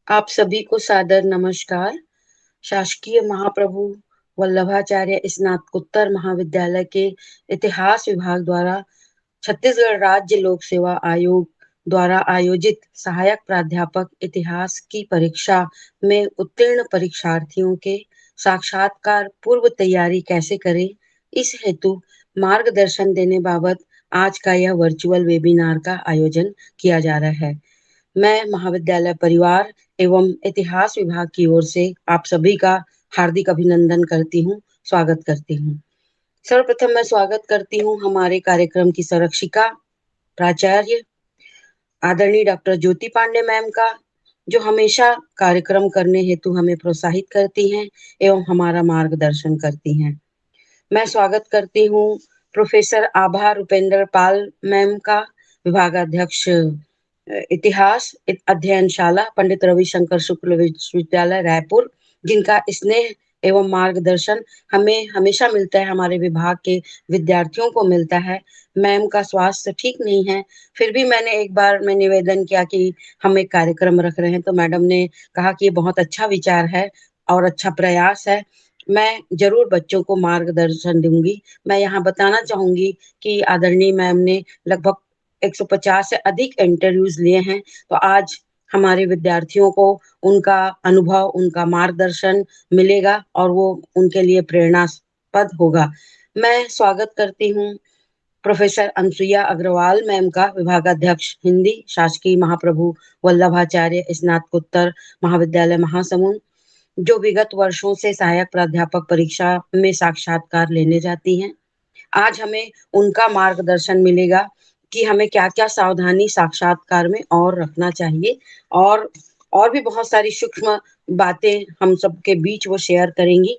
आप सभी को सादर नमस्कार। शासकीय महाप्रभु वल्लभाचार्य स्नातकोत्तर महाविद्यालय के इतिहास विभाग द्वारा छत्तीसगढ़ राज्य लोक सेवा आयोग द्वारा आयोजित सहायक प्राध्यापक इतिहास की परीक्षा में उत्तीर्ण परीक्षार्थियों के साक्षात्कार पूर्व तैयारी कैसे करें, इस हेतु मार्गदर्शन देने बाबत आज का यह वर्चुअल वेबिनार का आयोजन किया जा रहा है। मैं महाविद्यालय परिवार एवं इतिहास विभाग की ओर से आप सभी का हार्दिक अभिनंदन करती हूँ, स्वागत करती हूँ। सर्वप्रथम मैं स्वागत करती हूँ हमारे कार्यक्रम की संरक्षिका प्राचार्य आदरणीय डॉक्टर ज्योति पांडे मैम का, जो हमेशा कार्यक्रम करने हेतु हमें प्रोत्साहित करती हैं एवं हमारा मार्गदर्शन करती हैं। मैं स्वागत करती हूँ प्रोफेसर आभा रुपेंद्र पाल मैम का, विभागाध्यक्ष इतिहास अध्ययनशाला पंडित रविशंकर शुक्ल विश्वविद्यालय रायपुर, जिनका स्नेह एवं मार्गदर्शन हमें हमेशा मिलता है, हमारे विभाग के विद्यार्थियों को मिलता है। मैम का स्वास्थ्य ठीक नहीं है, फिर भी मैंने एक बार मैं निवेदन किया कि हम एक कार्यक्रम रख रहे हैं, तो मैडम ने कहा कि ये बहुत अच्छा विचार है और अच्छा प्रयास है। मैं जरूर बच्चों को मार्गदर्शन दूंगी। मैं यहाँ बताना चाहूंगी कि आदरणीय मैम ने लगभग 150 से अधिक इंटरव्यूज लिए हैं, तो आज हमारे विद्यार्थियों को उनका अनुभव, उनका मार्गदर्शन मिलेगा और वो उनके लिए प्रेरणास्पद होगा। मैं स्वागत करती हूँ प्रोफेसर अनसुईया अग्रवाल मैम का, विभागाध्यक्ष हिंदी, शासकीय महाप्रभु वल्लभाचार्य स्नातकोत्तर महाविद्यालय महासमुंद, जो विगत वर्षों से सहायक प्राध्यापक परीक्षा में साक्षात्कार लेने जाती हैं। आज हमें उनका मार्गदर्शन मिलेगा कि हमें क्या-क्या सावधानी साक्षात्कार में और रखना चाहिए, और और भी बहुत सारी सूक्ष्म बातें हम सबके बीच वो शेयर करेंगी।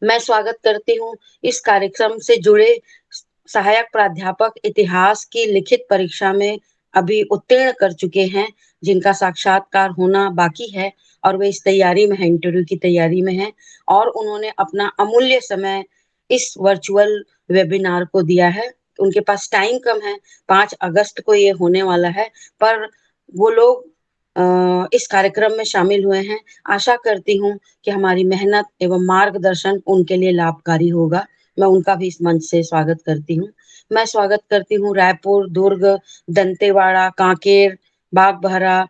मैं स्वागत करती हूँ इस कार्यक्रम से जुड़े सहायक प्राध्यापक इतिहास की लिखित परीक्षा में अभी उत्तीर्ण कर चुके हैं, जिनका साक्षात्कार होना बाकी है और वे इस तैयारी में है, इंटरव्यू की तैयारी में है, और उन्होंने अपना अमूल्य समय इस वर्चुअल वेबिनार को दिया है। उनके पास टाइम कम है, 5 अगस्त को ये होने वाला है, पर वो लोग इस कार्यक्रम में शामिल हुए हैं। आशा करती हूँ कि हमारी मेहनत एवं मार्गदर्शन उनके लिए लाभकारी होगा। मैं उनका भी इस मंच से स्वागत करती हूँ। मैं स्वागत करती हूँ रायपुर, दुर्ग, दंतेवाड़ा, कांकेर, बागबाहरा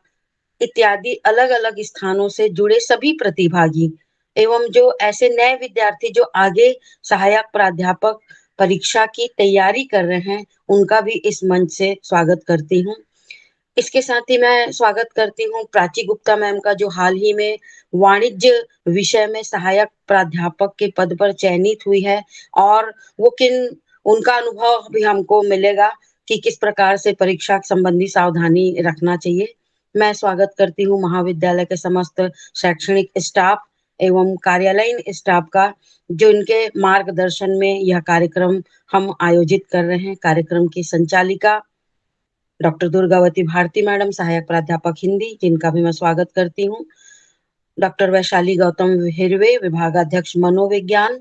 इत्यादि अलग-अलग स्थानों से जुड़े सभी प्रतिभागी एवं जो ऐसे नए विद्यार्थी जो आगे सहायक प्राध्यापक परीक्षा की तैयारी कर रहे हैं, उनका भी इस मंच से स्वागत करती हूँ। इसके साथ ही मैं स्वागत करती हूँ प्राची गुप्ता मैम का, जो हाल ही में वाणिज्य विषय में सहायक प्राध्यापक के पद पर चयनित हुई है, और वो किन उनका अनुभव भी हमको मिलेगा कि किस प्रकार से परीक्षा संबंधी सावधानी रखना चाहिए। मैं स्वागत करती हूँ महाविद्यालय के समस्त शैक्षणिक स्टाफ एवं कार्यालयीन स्टाफ का, जो इनके मार्गदर्शन में यह कार्यक्रम हम आयोजित कर रहे हैं। कार्यक्रम की संचालिका डॉक्टर दुर्गावती भारती मैडम, सहायक प्राध्यापक हिंदी, जिनका भी मैं स्वागत करती हूँ। डॉक्टर वैशाली गौतम हिरवे, विभागाध्यक्ष मनोविज्ञान।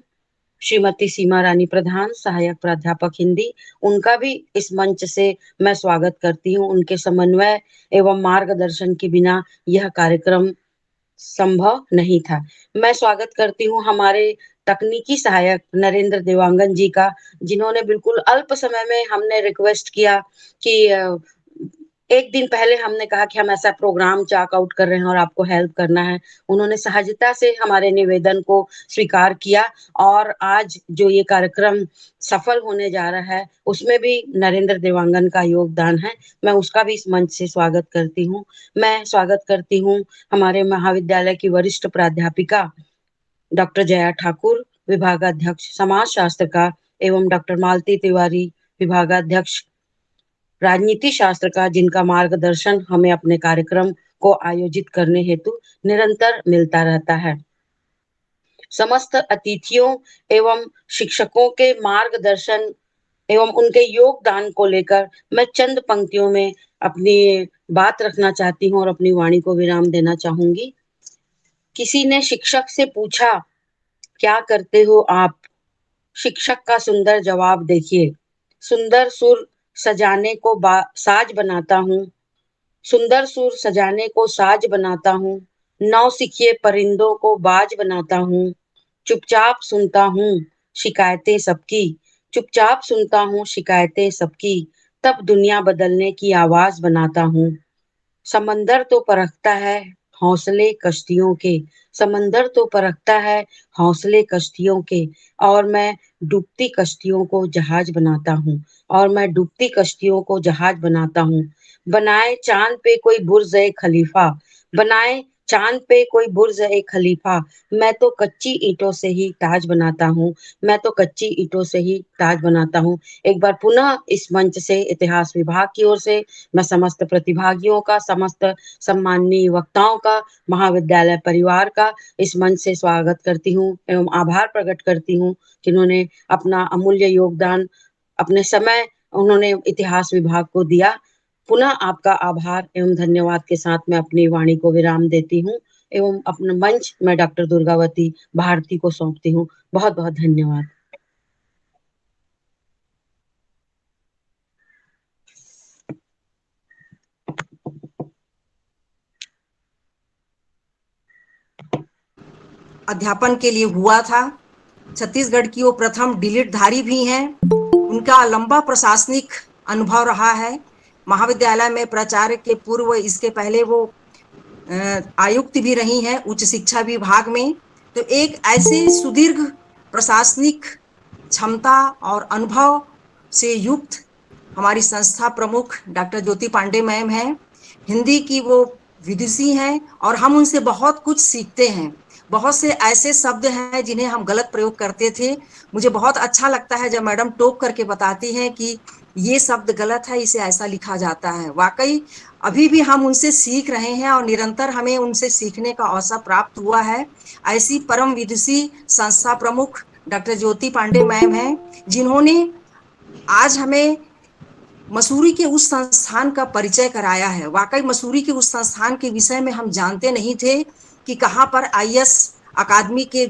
श्रीमती सीमा रानी प्रधान, सहायक प्राध्यापक हिंदी, उनका भी इस मंच से मैं स्वागत करती हूँ। उनके समन्वय एवं मार्गदर्शन के बिना यह कार्यक्रम संभव नहीं था। मैं स्वागत करती हूँ हमारे तकनीकी सहायक नरेंद्र देवांगन जी का, जिन्होंने बिल्कुल अल्प समय में, हमने रिक्वेस्ट किया कि एक दिन पहले हमने कहा कि हम ऐसा प्रोग्राम चाक आउट कर रहे हैं और आपको हेल्प करना है। उन्होंने सहजता से हमारे निवेदन को स्वीकार किया, और आज जो ये कार्यक्रम सफल होने जा रहा है, उसमें भी नरेंद्र देवांगन का योगदान है। मैं उसका भी इस मंच से स्वागत करती हूँ। मैं स्वागत करती हूँ हमारे महाविद्यालय की वरिष्ठ प्राध्यापिका डॉक्टर जया ठाकुर, विभागाध्यक्ष समाज शास्त्र का, एवं डॉक्टर मालती तिवारी, विभागाध्यक्ष राजनीति शास्त्र का, जिनका मार्गदर्शन हमें अपने कार्यक्रम को आयोजित करने हेतु निरंतर मिलता रहता है। समस्त अतिथियों एवं शिक्षकों के मार्गदर्शन एवं उनके योगदान को लेकर मैं चंद पंक्तियों में अपनी बात रखना चाहती हूँ और अपनी वाणी को विराम देना चाहूंगी। किसी ने शिक्षक से पूछा, क्या करते हो आप? शिक्षक का सुंदर जवाब देखिए, सुंदर सुर सजाने को साज बनाता हूँ, सुंदर सुर सजाने को साज बनाता हूँ, नौसिखिए परिंदों को बाज बनाता हूँ। चुपचाप सुनता हूँ शिकायतें सबकी, चुपचाप सुनता हूँ शिकायतें सबकी, तब दुनिया बदलने की आवाज बनाता हूँ। समंदर तो परखता है हौसले कश्तियों के, समंदर तो परखता है हौसले कश्तियों के, और मैं डूबती कश्तियों को जहाज बनाता हूँ, और मैं डूबती कश्तियों को जहाज बनाता हूँ। बनाए चांद पे कोई बुर्ज ए खलीफा, बनाए चांद पे कोई बुर्ज ए खलीफा, मैं तो कच्ची ईंटों से ही ताज बनाता हूँ, मैं तो कच्ची ईंटों से ही ताज बनाता हूँ। एक बार पुनः इस मंच से इतिहास विभाग की ओर से मैं समस्त प्रतिभागियों का, समस्त सम्माननीय वक्ताओं का, महाविद्यालय परिवार का इस मंच से स्वागत करती हूँ एवं आभार प्रकट करती हूँ, जिन्होंने अपना अमूल्य योगदान, अपने समय उन्होंने इतिहास विभाग को दिया। पुनः आपका आभार एवं धन्यवाद के साथ मैं अपनी वाणी को विराम देती हूँ एवं अपना मंच मैं डॉक्टर दुर्गावती भारती को सौंपती हूँ। बहुत बहुत धन्यवाद। अध्यापन के लिए हुआ था। छत्तीसगढ़ की वो प्रथम डिलीट धारी भी हैं। उनका लंबा प्रशासनिक अनुभव रहा है। महाविद्यालय में प्राचार्य के पूर्व इसके पहले वो आयुक्त भी रही हैं उच्च शिक्षा विभाग में। तो एक ऐसे सुदीर्घ प्रशासनिक क्षमता और अनुभव से युक्त हमारी संस्था प्रमुख डॉक्टर ज्योति पांडे मैम हैं। हिंदी की वो विदुषी हैं और हम उनसे बहुत कुछ सीखते हैं। बहुत से ऐसे शब्द हैं जिन्हें हम गलत प्रयोग करते थे। मुझे बहुत अच्छा लगता है जब मैडम टोक करके बताती हैं कि ये शब्द गलत है, इसे ऐसा लिखा जाता है। वाकई अभी भी हम उनसे सीख रहे हैं और निरंतर हमें उनसे सीखने का अवसर प्राप्त हुआ है। ऐसी परम विदुषी संस्था प्रमुख डॉक्टर ज्योति पांडे मैम हैं, जिन्होंने आज हमें मसूरी के उस संस्थान का परिचय कराया है। वाकई मसूरी के उस संस्थान के विषय में हम जानते नहीं थे कि कहाँ पर आईएएस अकादमी के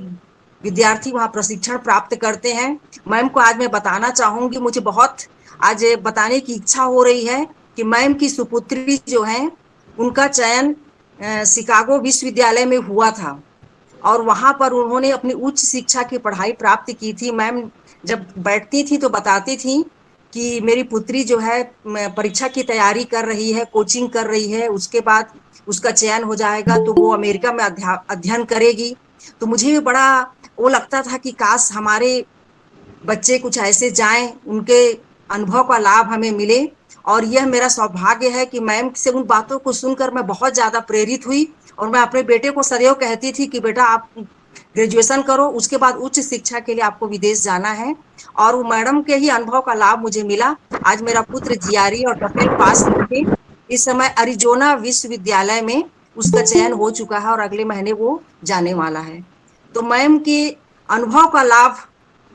विद्यार्थी वहाँ प्रशिक्षण प्राप्त करते हैं। मैम को आज मैं बताना चाहूंगी, मुझे बहुत आज बताने की इच्छा हो रही है कि मैम की सुपुत्री जो है उनका चयन शिकागो विश्वविद्यालय में हुआ था और वहां पर उन्होंने अपनी उच्च शिक्षा की पढ़ाई प्राप्त की थी। मैम जब बैठती थी तो बताती थी कि मेरी पुत्री जो है परीक्षा की तैयारी कर रही है, कोचिंग कर रही है, उसके बाद उसका चयन हो जाएगा तो वो अमेरिका में अध्ययन करेगी। तो मुझे भी बड़ा वो लगता था कि काश हमारे बच्चे कुछ ऐसे जाएं, उनके अनुभव का लाभ हमें मिले। और यह मेरा सौभाग्य है कि मैम से उन बातों को सुनकर मैं बहुत ज्यादा प्रेरित हुई और मैं अपने बेटे को सदैव कहती थी कि बेटा आप ग्रेजुएशन करो, उसके बाद उच्च शिक्षा के लिए आपको विदेश जाना है। और वो मैडम के ही अनुभव का लाभ मुझे मिला। आज मेरा पुत्र जीआरई और टफेल पास करके इस समय अरिजोना विश्वविद्यालय में उसका चयन हो चुका है और अगले महीने वो जाने वाला है। तो मैम के अनुभव का लाभ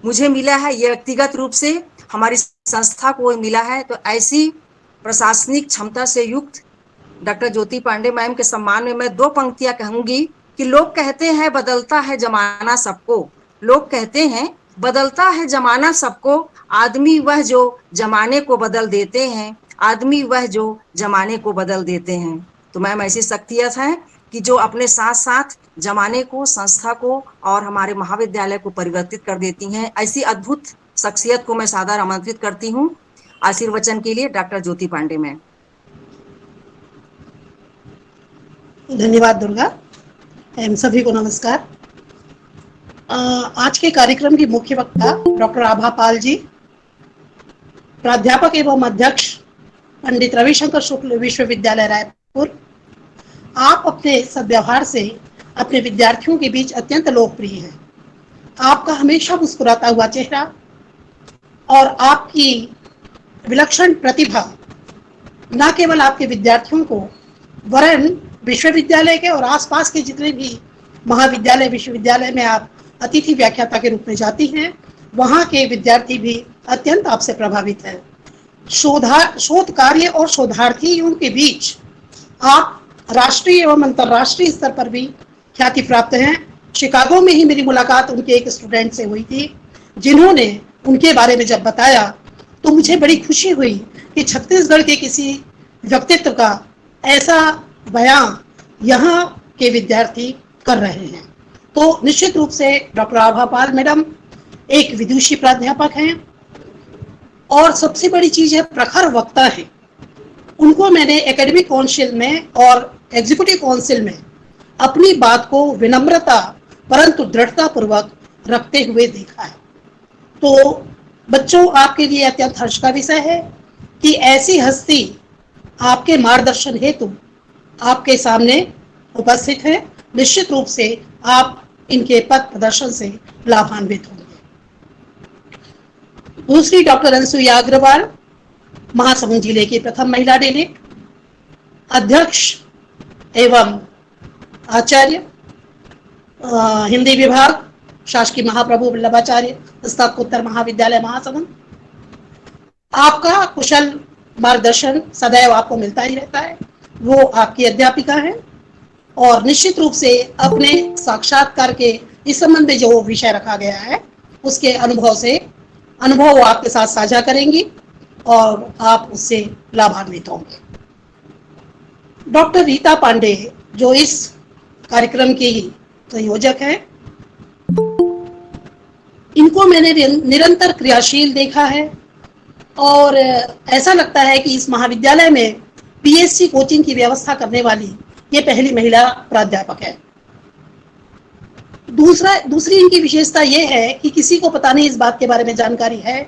मुझे मिला है, ये व्यक्तिगत रूप से हमारी संस्था को मिला है। तो ऐसी प्रशासनिक क्षमता से युक्त डॉक्टर ज्योति पांडे मैम के सम्मान में मैं दो पंक्तियां कहूंगी कि लोग कहते हैं बदलता है जमाना सबको, लोग कहते हैं बदलता है जमाना सबको, आदमी वह जो जमाने को बदल देते हैं, आदमी वह जो जमाने को बदल देते हैं। तो मैम ऐसी शख्सियत है कि जो अपने साथ साथ जमाने को, संस्था को और हमारे महाविद्यालय को परिवर्तित कर देती हैं। ऐसी अद्भुत शख्सियत को मैं सादर आमंत्रित करती हूँ आशीर्वचन के लिए डॉक्टर ज्योति पांडे मैम। धन्यवाद दुर्गा एवं सभी को नमस्कार। आज के कार्यक्रम की मुख्य वक्ता डॉक्टर आभा पाल जी, प्राध्यापक एवं अध्यक्ष पंडित रविशंकर शुक्ल विश्वविद्यालय रायपुर। आप अपने सद्व्यवहार से अपने विद्यार्थियों के बीच अत्यंत लोकप्रिय हैं। आपका हमेशा मुस्कुराता हुआ चेहरा और आपकी विलक्षण प्रतिभा न केवल आपके विद्यार्थियों को वरन विश्वविद्यालय के और आसपास के जितने भी महाविद्यालय विश्वविद्यालय में आप अतिथि व्याख्याता के रूप में जाती हैं, वहाँ के विद्यार्थी भी अत्यंत आपसे प्रभावित हैं। शोध कार्य और शोधार्थियों के बीच आप राष्ट्रीय एवं अंतर्राष्ट्रीय स्तर पर भी ख्याति प्राप्त हैं। शिकागो में ही मेरी मुलाकात उनके एक स्टूडेंट से हुई थी, जिन्होंने उनके बारे में जब बताया तो मुझे बड़ी खुशी हुई कि छत्तीसगढ़ के किसी व्यक्तित्व का ऐसा बयां यहाँ के विद्यार्थी कर रहे हैं। तो निश्चित रूप से डॉक्टर आभा पाल मैडम एक विदुषी प्राध्यापक हैं और सबसे बड़ी चीज है प्रखर वक्ता है। उनको मैंने एकेडमिक काउंसिल में और एग्जीक्यूटिव काउंसिल में अपनी बात को विनम्रता परंतु दृढ़ता पूर्वक रखते हुए देखा है। तो बच्चों, आपके लिए अत्यंत हर्ष का विषय है कि ऐसी हस्ती आपके मार्गदर्शन हेतु आपके सामने उपस्थित है। निश्चित रूप से आप इनके पथ प्रदर्शन से लाभान्वित होंगे। दूसरी डॉक्टर अनसुईया अग्रवाल, महासमुंद जिले की प्रथम महिला डेलेट, अध्यक्ष एवं आचार्य हिंदी विभाग, शासकीय महाप्रभु वल्लभाचार्य स्नातकोत्तर महाविद्यालय महासमुंद। आपका कुशल मार्गदर्शन सदैव आपको मिलता ही रहता है। वो आपकी अध्यापिका है और निश्चित रूप से अपने साक्षात्कार के इस संबंध में जो विषय रखा गया है उसके अनुभव वो आपके साथ साझा करेंगी और आप उससे लाभान्वित होंगे। डॉक्टर रीता पांडे जो इस कार्यक्रम की संयोजक है, इनको मैंने निरंतर क्रियाशील देखा है और ऐसा लगता है कि इस महाविद्यालय में पीएचडी कोचिंग की व्यवस्था करने वाली ये पहली महिला प्राध्यापक है। दूसरी इनकी विशेषता ये है कि किसी को पता नहीं इस बात के बारे में जानकारी है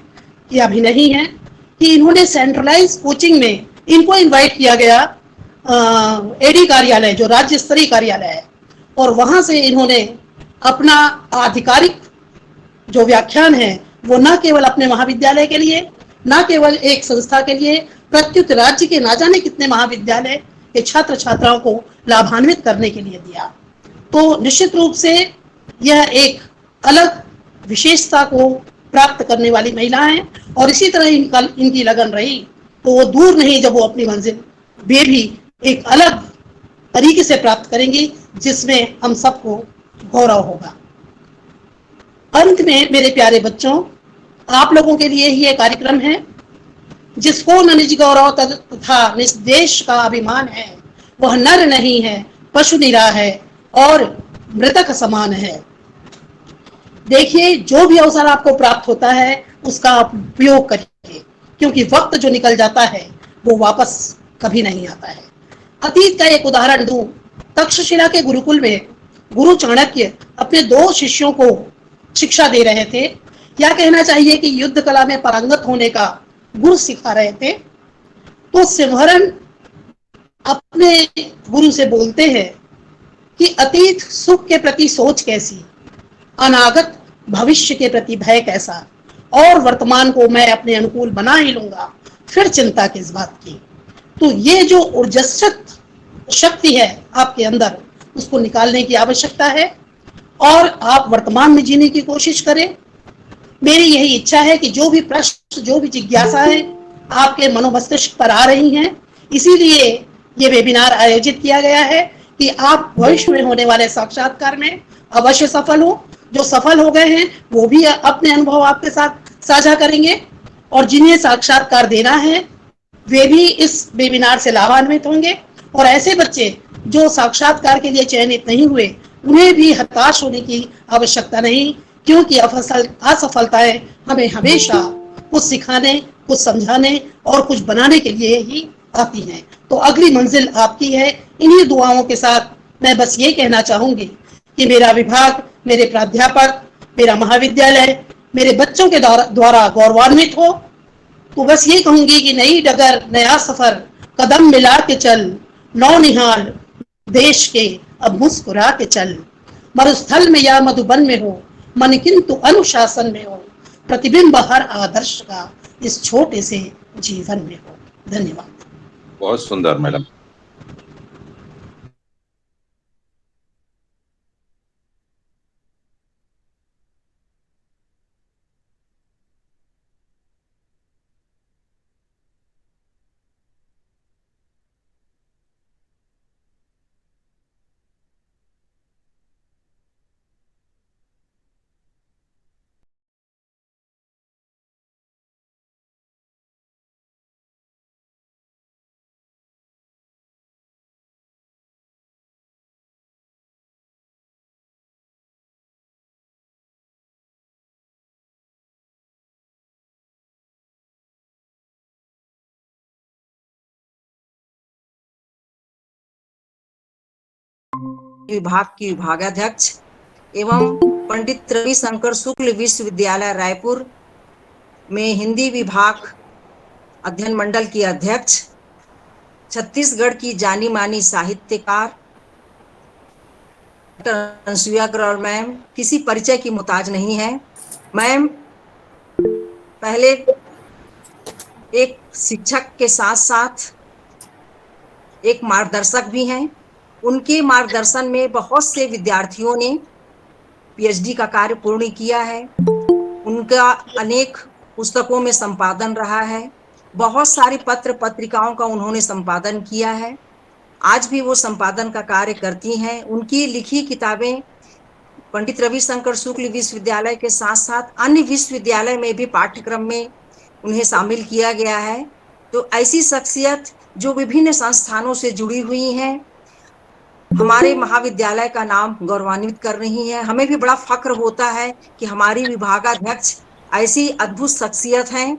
कि अभी नहीं है कि इन्होंने सेंट्रलाइज कोचिंग में इनको इनवाइट किया गया एडी कार्यालय जो राज्य स्तरीय कार्यालय है और वहां से इन्होंने अपना आधिकारिक जो व्याख्यान है वो न केवल अपने महाविद्यालय के लिए, न केवल एक संस्था के लिए, प्रत्युत राज्य के ना जाने कितने महाविद्यालय के छात्र छात्राओं को लाभान्वित करने के लिए दिया। तो निश्चित रूप से यह एक अलग विशेषता को प्राप्त करने वाली महिला है और इसी तरह इनकी लगन रही तो वो दूर नहीं, जब वो अपनी मंजिल वे भी एक अलग तरीके से प्राप्त करेंगी जिसमें हम सबको गौरव होगा। अंत में मेरे प्यारे बच्चों, आप लोगों के लिए ही ये कार्यक्रम है। जिसको न निज गौरव तथा निज देश का अभिमान है, वह नर नहीं है, पशु निरा है और मृतक समान है। देखिए, जो भी अवसर आपको प्राप्त होता है उसका आप उपयोग करिए, क्योंकि वक्त जो निकल जाता है वो वापस कभी नहीं आता है। अतीत का एक उदाहरण दूं, तक्षशिला के गुरुकुल में गुरु चाणक्य अपने 2 शिष्यों को शिक्षा दे रहे थे, या कहना चाहिए कि युद्ध कला में पारंगत होने का गुरु सिखा रहे थे। तो सिमरन अपने गुरु से बोलते हैं कि अतीत सुख के प्रति सोच कैसी, अनागत भविष्य के प्रति भय कैसा, और वर्तमान को मैं अपने अनुकूल बना ही लूंगा, फिर चिंता किस बात की। तो ये जो ऊर्जस्वत शक्ति है आपके अंदर, उसको निकालने की आवश्यकता है और आप वर्तमान में जीने की कोशिश करें। मेरी यही इच्छा है कि जो भी प्रश्न, जो भी जिज्ञासा है आपके मनोमस्तिष्क पर आ रही हैं, इसीलिए ये वेबिनार आयोजित किया गया है कि आप भविष्य में होने वाले साक्षात्कार में अवश्य सफल हो। जो सफल हो गए हैं वो भी अपने अनुभव आपके साथ साझा करेंगे और जिन्हें साक्षात्कार देना है वे भी इस वेबिनार से लाभान्वित होंगे। और ऐसे बच्चे जो साक्षात्कार के लिए चयनित नहीं हुए, उन्हें भी हताश होने की आवश्यकता नहीं, क्योंकि असफलताएं हमें हमेशा कुछ सिखाने, कुछ समझाने और कुछ बनाने के लिए ही आती हैं। तो अगली मंजिल आपकी है। इन्हीं दुआओं के साथ मैं बस ये कहना चाहूंगी कि मेरा विभाग, मेरे प्राध्यापक, मेरा महाविद्यालय मेरे बच्चों के द्वारा गौरवान्वित हो। तो बस ये कहूंगी कि नई डगर, नया सफर, कदम मिला के चल, नौ निहाल देश के अब मुस्कुरा के चल। मरुस्थल में या मधुबन में हो, मन किंतु अनुशासन में हो, प्रतिबिंब हर आदर्श का इस छोटे से जीवन में हो। धन्यवाद। बहुत सुंदर मैडम। विभाग की विभागाध्यक्ष एवं पंडित रविशंकर शुक्ल विश्वविद्यालय रायपुर में हिंदी विभाग अध्ययन मंडल की अध्यक्ष, छत्तीसगढ़ की जानी मानी साहित्यकार डॉक्टर अनसुईया अग्रवाल मैम किसी परिचय की मोहताज नहीं है। मैम पहले एक शिक्षक के साथ साथ एक मार्गदर्शक भी हैं। उनके मार्गदर्शन में बहुत से विद्यार्थियों ने पीएचडी का कार्य पूर्ण किया है। उनका अनेक पुस्तकों में संपादन रहा है। बहुत सारी पत्र पत्रिकाओं का उन्होंने संपादन किया है। आज भी वो संपादन का कार्य करती हैं। उनकी लिखी किताबें पंडित रविशंकर शुक्ल विश्वविद्यालय के साथ साथ अन्य विश्वविद्यालय में भी पाठ्यक्रम में उन्हें शामिल किया गया है। तो ऐसी शख्सियत जो विभिन्न संस्थानों से जुड़ी हुई हैं, हमारे महाविद्यालय का नाम गौरवान्वित कर रही है। हमें भी बड़ा फक्र होता है कि हमारी विभागाध्यक्ष ऐसी अद्भुत शख्सियत हैं।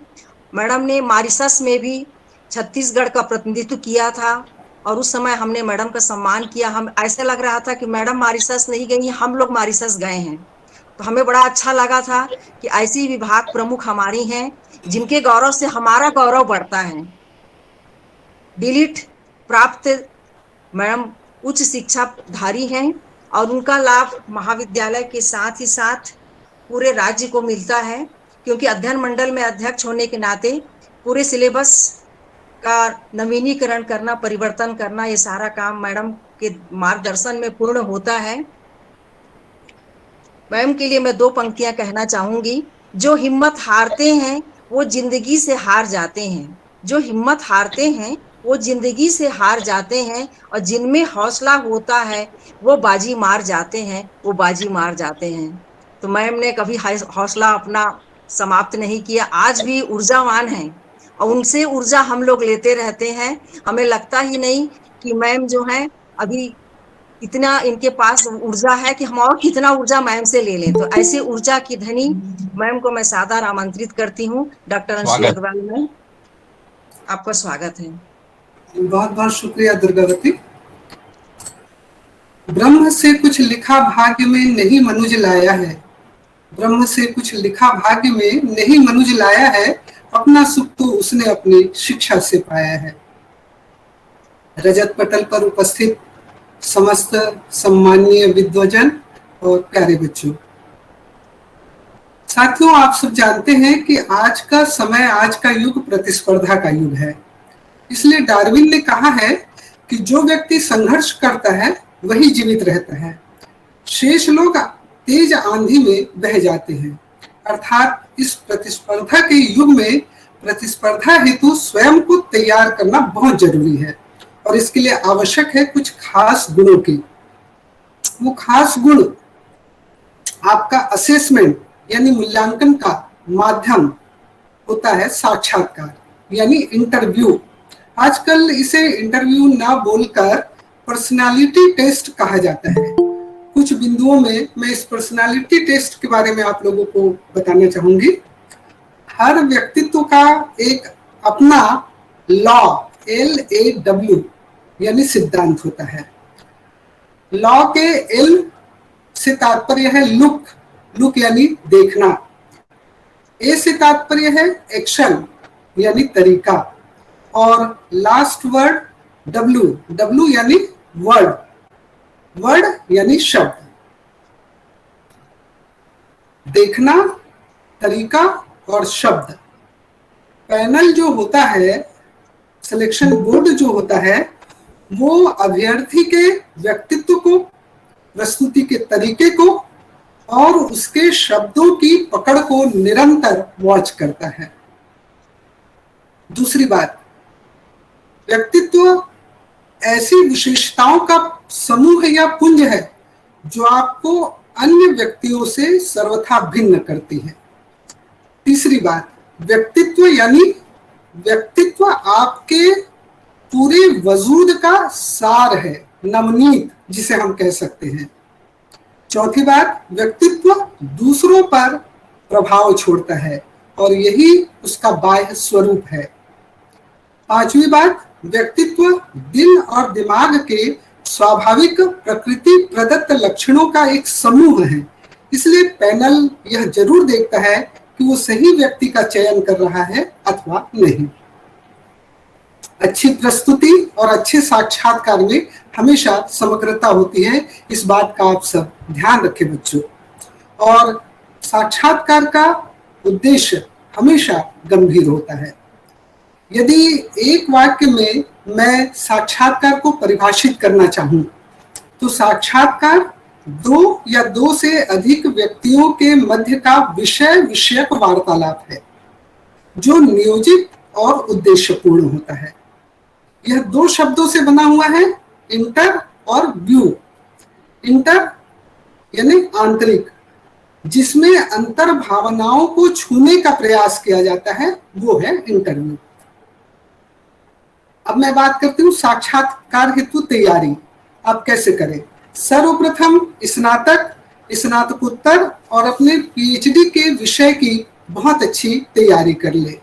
मैडम ने मॉरिशस में भी छत्तीसगढ़ का प्रतिनिधित्व किया था और उस समय हमने मैडम का सम्मान किया। हम ऐसे लग रहा था कि मैडम मॉरिशस नहीं गई, हम लोग मॉरिशस गए हैं। तो हमें बड़ा अच्छा लगा था कि ऐसी विभाग प्रमुख हमारी हैं जिनके गौरव से हमारा गौरव बढ़ता है। डिलीट प्राप्त मैडम उच्च शिक्षा धारी हैं और उनका लाभ महाविद्यालय के साथ ही साथ पूरे राज्य को मिलता है, क्योंकि अध्ययन मंडल में अध्यक्ष होने के नाते पूरे सिलेबस का नवीनीकरण करना, परिवर्तन करना, ये सारा काम मैडम के मार्गदर्शन में पूर्ण होता है। मैम के लिए मैं 2 पंक्तियां कहना चाहूंगी। जो हिम्मत हारते हैं वो जिंदगी से हार जाते हैं। जो हिम्मत हारते हैं वो जिंदगी से हार जाते हैं और जिनमें हौसला होता है वो बाजी मार जाते हैं, वो बाजी मार जाते हैं। तो मैम ने कभी हौसला अपना समाप्त नहीं किया, आज भी ऊर्जावान हैं और उनसे ऊर्जा हम लोग लेते रहते हैं। हमें लगता ही नहीं कि मैम जो है अभी इतना इनके पास ऊर्जा है कि हम और कितना ऊर्जा मैम से ले लें। तो ऐसे ऊर्जा की धनी मैम को मैं सादर आमंत्रित करती हूँ। डॉक्टर अनसुईया अग्रवाल मैम, आपका स्वागत है। बहुत बहुत शुक्रिया दुर्गावती। ब्रह्म से कुछ लिखा भाग्य में नहीं मनुज लाया है, ब्रह्म से कुछ लिखा भाग्य में नहीं मनुज लाया है, अपना सुख तो उसने अपनी शिक्षा से पाया है। रजत पटल पर उपस्थित समस्त सम्माननीय विद्वजन और प्यारे बच्चों, साथियों, आप सब जानते हैं कि आज का समय, आज का युग प्रतिस्पर्धा का युग है। इसलिए डार्विन ने कहा है कि जो व्यक्ति संघर्ष करता है वही जीवित रहता है, शेष लोग तेज आंधी में बह जाते हैं। अर्थात इस प्रतिस्पर्धा के युग में प्रतिस्पर्धा हेतु स्वयं को तैयार करना बहुत जरूरी है और इसके लिए आवश्यक है कुछ खास गुणों की। वो खास गुण आपका असेसमेंट यानी मूल्यांकन का माध्यम होता है साक्षात्कार यानी इंटरव्यू। आजकल इसे इंटरव्यू ना बोलकर पर्सनालिटी टेस्ट कहा जाता है। कुछ बिंदुओं में मैं इस पर्सनालिटी टेस्ट के बारे में आप लोगों को बताना चाहूंगी। हर व्यक्तित्व का एक अपना लॉ LAW यानी सिद्धांत होता है। लॉ के L से तात्पर्य है लुक, लुक यानी देखना। A से तात्पर्य है एक्शन यानी तरीका और लास्ट वर्ड W, W यानी वर्ड, वर्ड यानी शब्द। देखना, तरीका और शब्द। पैनल जो होता है, सिलेक्शन बोर्ड जो होता है, वो अभ्यर्थी के व्यक्तित्व को, प्रस्तुति के तरीके को और उसके शब्दों की पकड़ को निरंतर वॉच करता है। दूसरी बात, व्यक्तित्व ऐसी विशेषताओं का समूह या पुंज है जो आपको अन्य व्यक्तियों से सर्वथा भिन्न करती है। तीसरी बात, व्यक्तित्व यानी व्यक्तित्व आपके पूरे वजूद का सार है, नवनीत जिसे हम कह सकते हैं। चौथी बात, व्यक्तित्व दूसरों पर प्रभाव छोड़ता है और यही उसका बाह्य स्वरूप है। पांचवी बात, व्यक्तित्व दिल और दिमाग के स्वाभाविक प्रकृति प्रदत्त लक्षणों का एक समूह है। इसलिए पैनल यह जरूर देखता है कि वो सही व्यक्ति का चयन कर रहा है अथवा नहीं। अच्छी प्रस्तुति और अच्छे साक्षात्कार में हमेशा समग्रता होती है, इस बात का आप सब ध्यान रखें बच्चों। और साक्षात्कार का उद्देश्य हमेशा गंभीर होता है। यदि एक वाक्य में मैं साक्षात्कार को परिभाषित करना चाहूं, तो साक्षात्कार दो या दो से अधिक व्यक्तियों के मध्य का विषय विषयक वार्तालाप है, जो नियोजित और उद्देश्यपूर्ण होता है। यह दो शब्दों से बना हुआ है, इंटर और व्यू। इंटर यानी आंतरिक, जिसमें अंतर भावनाओं को छूने का प्रयास किया जाता है, वो है इंटरव्यू। अब मैं बात करती हूँ साक्षात्कार हेतु तैयारी आप कैसे करें। सर्वप्रथम स्नातक, स्नातकोत्तर और अपने पीएचडी के विषय की बहुत अच्छी तैयारी कर ले।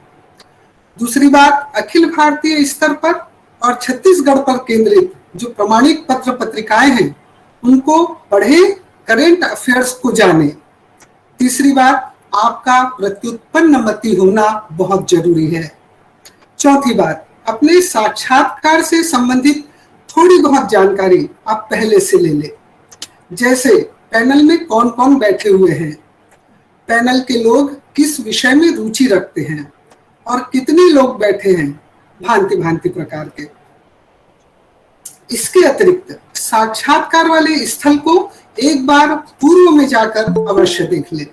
दूसरी बात, अखिल भारतीय स्तर पर और छत्तीसगढ़ पर केंद्रित जो प्रमाणिक पत्र पत्रिकाएं हैं उनको पढ़े, करेंट अफेयर्स को जाने। तीसरी बात, आपका प्रत्युत्पन्न मति होना बहुत जरूरी है। चौथी बात, अपने साक्षात्कार से संबंधित थोड़ी बहुत जानकारी आप पहले से ले लें। जैसे पैनल में कौन कौन बैठे हुए हैं, पैनल के लोग किस विषय में रुचि रखते हैं और कितने लोग बैठे हैं, भांति भांति प्रकार के। इसके अतिरिक्त साक्षात्कार वाले स्थल को एक बार पूर्व में जाकर अवश्य देख लें।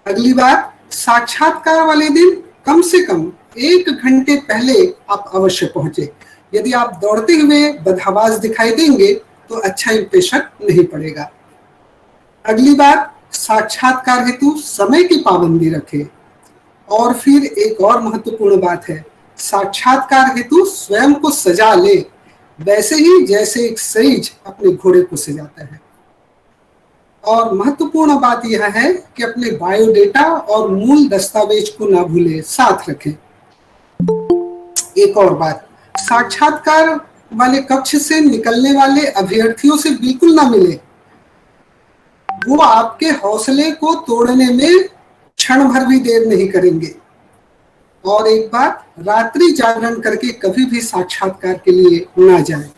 अगली बात, साक्षात्कार वाले दिन कम से कम 1 घंटे पहले आप अवश्य पहुंचे। यदि आप दौड़ते हुए बदहवास दिखाई देंगे तो अच्छा इंप्रेशन नहीं पड़ेगा। अगली बात, साक्षात्कार हेतु समय की पाबंदी रखें। और फिर एक और महत्वपूर्ण बात है, साक्षात्कार हेतु स्वयं को सजा ले, वैसे ही जैसे एक सईज अपने घोड़े को सजाता है। और महत्वपूर्ण बात यह है कि अपने बायोडेटा और मूल दस्तावेज को ना भूले, साथ रखें। एक और बात, साक्षात्कार वाले कक्ष से निकलने वाले अभ्यर्थियों से बिल्कुल ना मिले। वो आपके हौसले को तोड़ने में क्षण भर भी देर नहीं करेंगे। और एक बात, रात्रि जागरण करके कभी भी साक्षात्कार के लिए ना जाएं।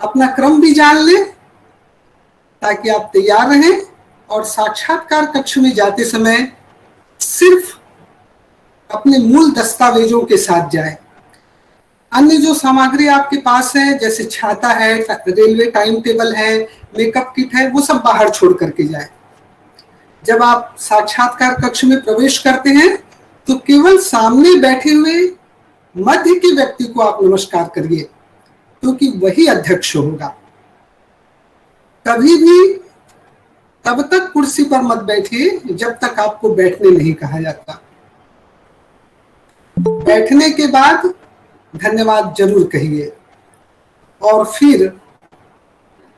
अपना क्रम भी जान लें ताकि आप तैयार रहें और साक्षात्कार कक्ष में जाते समय सिर्फ अपने मूल दस्तावेजों के साथ जाएं। अन्य जो सामग्री आपके पास है, जैसे छाता है, रेलवे टाइम टेबल है, मेकअप किट है, वो सब बाहर छोड़ करके जाएं। जब आप साक्षात्कार कक्ष में प्रवेश करते हैं तो केवल सामने बैठे हुए मध्य के व्यक्ति को आप नमस्कार करिए, क्योंकि वही अध्यक्ष होगा। कभी भी तब तक कुर्सी पर मत बैठिए जब तक आपको बैठने नहीं कहा जाता। बैठने के बाद धन्यवाद जरूर कहिए। और फिर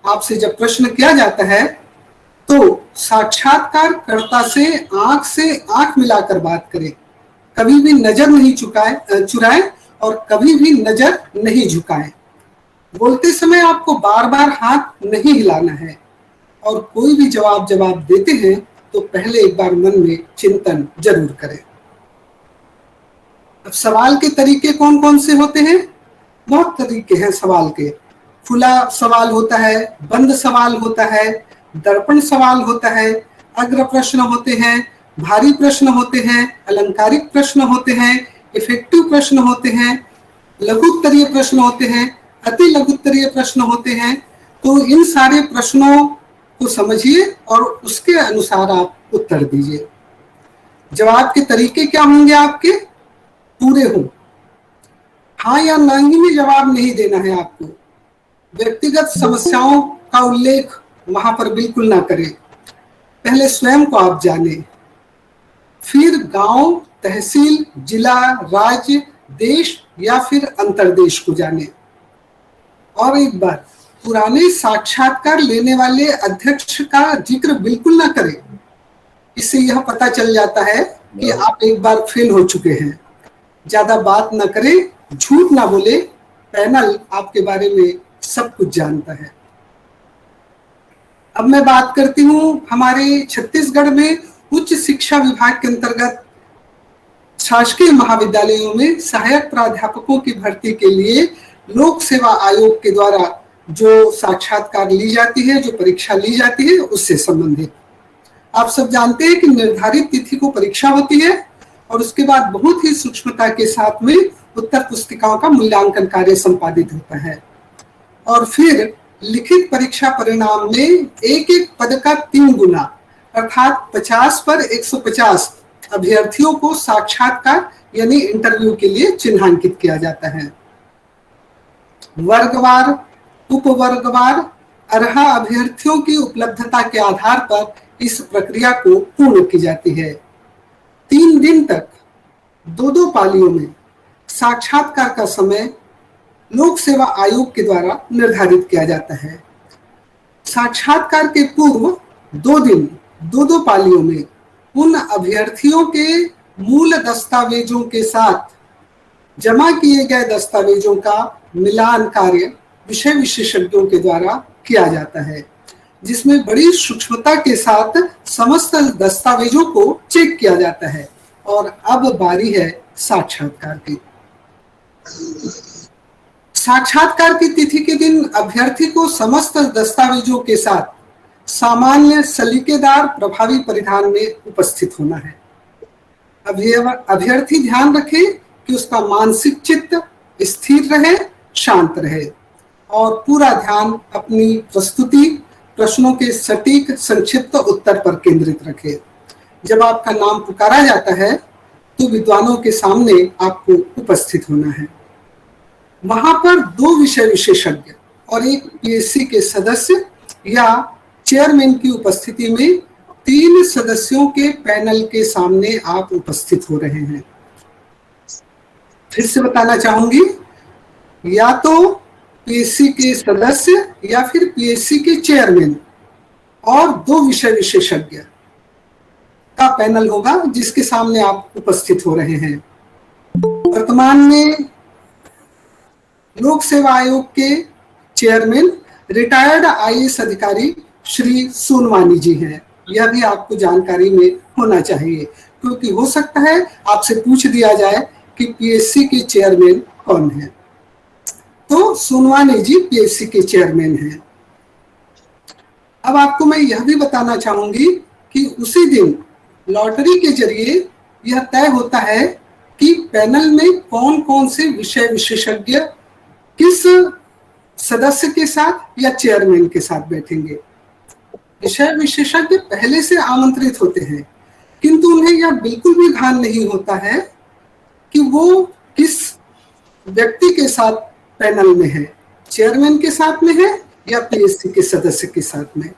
आपसे जब प्रश्न किया जाता है तो साक्षात्कारकर्ता से आंख मिलाकर बात करें। कभी भी नजर नहीं चुराएं और कभी भी नजर नहीं झुकाएं। बोलते समय आपको बार बार हाथ नहीं हिलाना है। और कोई भी जवाब जब आप देते हैं तो पहले एक बार मन में चिंतन जरूर करें। अब सवाल के तरीके कौन कौन से होते हैं? बहुत तरीके हैं सवाल के। खुला सवाल होता है, बंद सवाल होता है, दर्पण सवाल होता है, अग्र प्रश्न होते हैं, भारी प्रश्न होते हैं, अलंकारिक प्रश्न होते हैं, इफेक्टिव प्रश्न होते हैं, लघु उत्तरीय प्रश्न होते हैं, अति लघु उत्तरीय प्रश्न होते हैं। तो इन सारे प्रश्नों को समझिए और उसके अनुसार आप उत्तर दीजिए। जवाब के तरीके क्या होंगे आपके? पूरे हो, हाँ या नहीं में जवाब नहीं देना है आपको। व्यक्तिगत समस्याओं का उल्लेख वहां पर बिल्कुल ना करें। पहले स्वयं को आप जाने, फिर गांव, तहसील, जिला, राज्य, देश या फिर अंतरदेश को जाने। और एक बात, पुराने साक्षात्कार लेने वाले अध्यक्ष का जिक्र बिल्कुल ना करें। इससे यह पता चल जाता है कि आप एक बार फेल हो चुके हैं। ज्यादा बात ना करें, झूठ ना बोले, पैनल आपके बारे में सब कुछ जानता है। अब मैं बात करती हूँ हमारे छत्तीसगढ़ में उच्च शिक्षा विभाग के अंतर्गत शासकीय महाविद्यालयों में सहायक प्राध्यापकों की भर्ती के लिए लोक सेवा आयोग के द्वारा जो साक्षात्कार ली जाती है, जो परीक्षा ली जाती है, उससे संबंधित। आप सब जानते हैं कि निर्धारित तिथि को परीक्षा होती है और उसके बाद बहुत ही सूक्ष्मता के साथ में उत्तर पुस्तिकाओं का मूल्यांकन कार्य संपादित होता है और फिर लिखित परीक्षा परिणाम में एक एक पद का 3 गुना अर्थात 50 पर 150 अभ्यर्थियों को साक्षात्कार यानी इंटरव्यू के लिए चिन्हांकित किया जाता है। वर्गवार, उपवर्गवार अर्ह अभ्यर्थियों की उपलब्धता के आधार पर इस प्रक्रिया को पूर्ण की जाती है। 3 दिन तक 2-2 पालियों में साक्षात्कार का समय लोक सेवा आयोग के द्वारा निर्धारित किया जाता है। साक्षात्कार के पूर्व 2 दिन 2-2 पालियों में उन अभ्यर्थियों के मूल दस्तावेजों के साथ जमा किए गए दस्तावेजों का मिलान कार्य विषय विशेषज्ञों के द्वारा किया जाता है, जिसमें बड़ी सूक्ष्मता के साथ समस्त दस्तावेजों को चेक किया जाता है। और अब बारी है साक्षात्कार की। साक्षात्कार की तिथि के दिन अभ्यर्थी को समस्त दस्तावेजों के साथ सामान्य सलीकेदार प्रभावी परिधान में उपस्थित होना है। अभ्यर्थी ध्यान रखे कि उसका मानसिक चित्त स्थिर रहे, शांत रहे और पूरा ध्यान अपनी प्रस्तुति, प्रश्नों के सटीक संक्षिप्त उत्तर पर केंद्रित रखे। जब आपका नाम पुकारा जाता है तो विद्वानों के सामने आपको उपस्थित होना है। वहां पर 2 विषय विशेषज्ञ और एक पीएससी के सदस्य या चेयरमैन की उपस्थिति में 3 सदस्यों के पैनल के सामने आप उपस्थित हो रहे हैं। फिर से बताना चाहूंगी, या तो पीएससी के सदस्य या फिर पीएससी के चेयरमैन और 2 विषय विशेषज्ञ का पैनल होगा जिसके सामने आप उपस्थित हो रहे हैं। वर्तमान में लोक सेवा आयोग के चेयरमैन रिटायर्ड आईएएस अधिकारी श्री सोनवानी जी हैं। यह भी आपको जानकारी में होना चाहिए, क्योंकि हो सकता है आपसे पूछ दिया जाए कि पीएससी के चेयरमैन कौन है। तो सोनवानी जी पीएससी के चेयरमैन हैं। अब आपको मैं यह भी बताना चाहूंगी कि उसी दिन लॉटरी के जरिए यह तय होता है कि पैनल में कौन कौन से विषय विशेषज्ञ किस सदस्य के साथ या चेयरमैन के साथ बैठेंगे। विषय विशेषज्ञ पहले से आमंत्रित होते हैं, किंतु उन्हें यह बिल्कुल भी ध्यान नहीं होता है कि वो किस व्यक्ति के साथ पैनल में है, चेयरमैन के साथ में है या पीएससी के सदस्य के साथ में।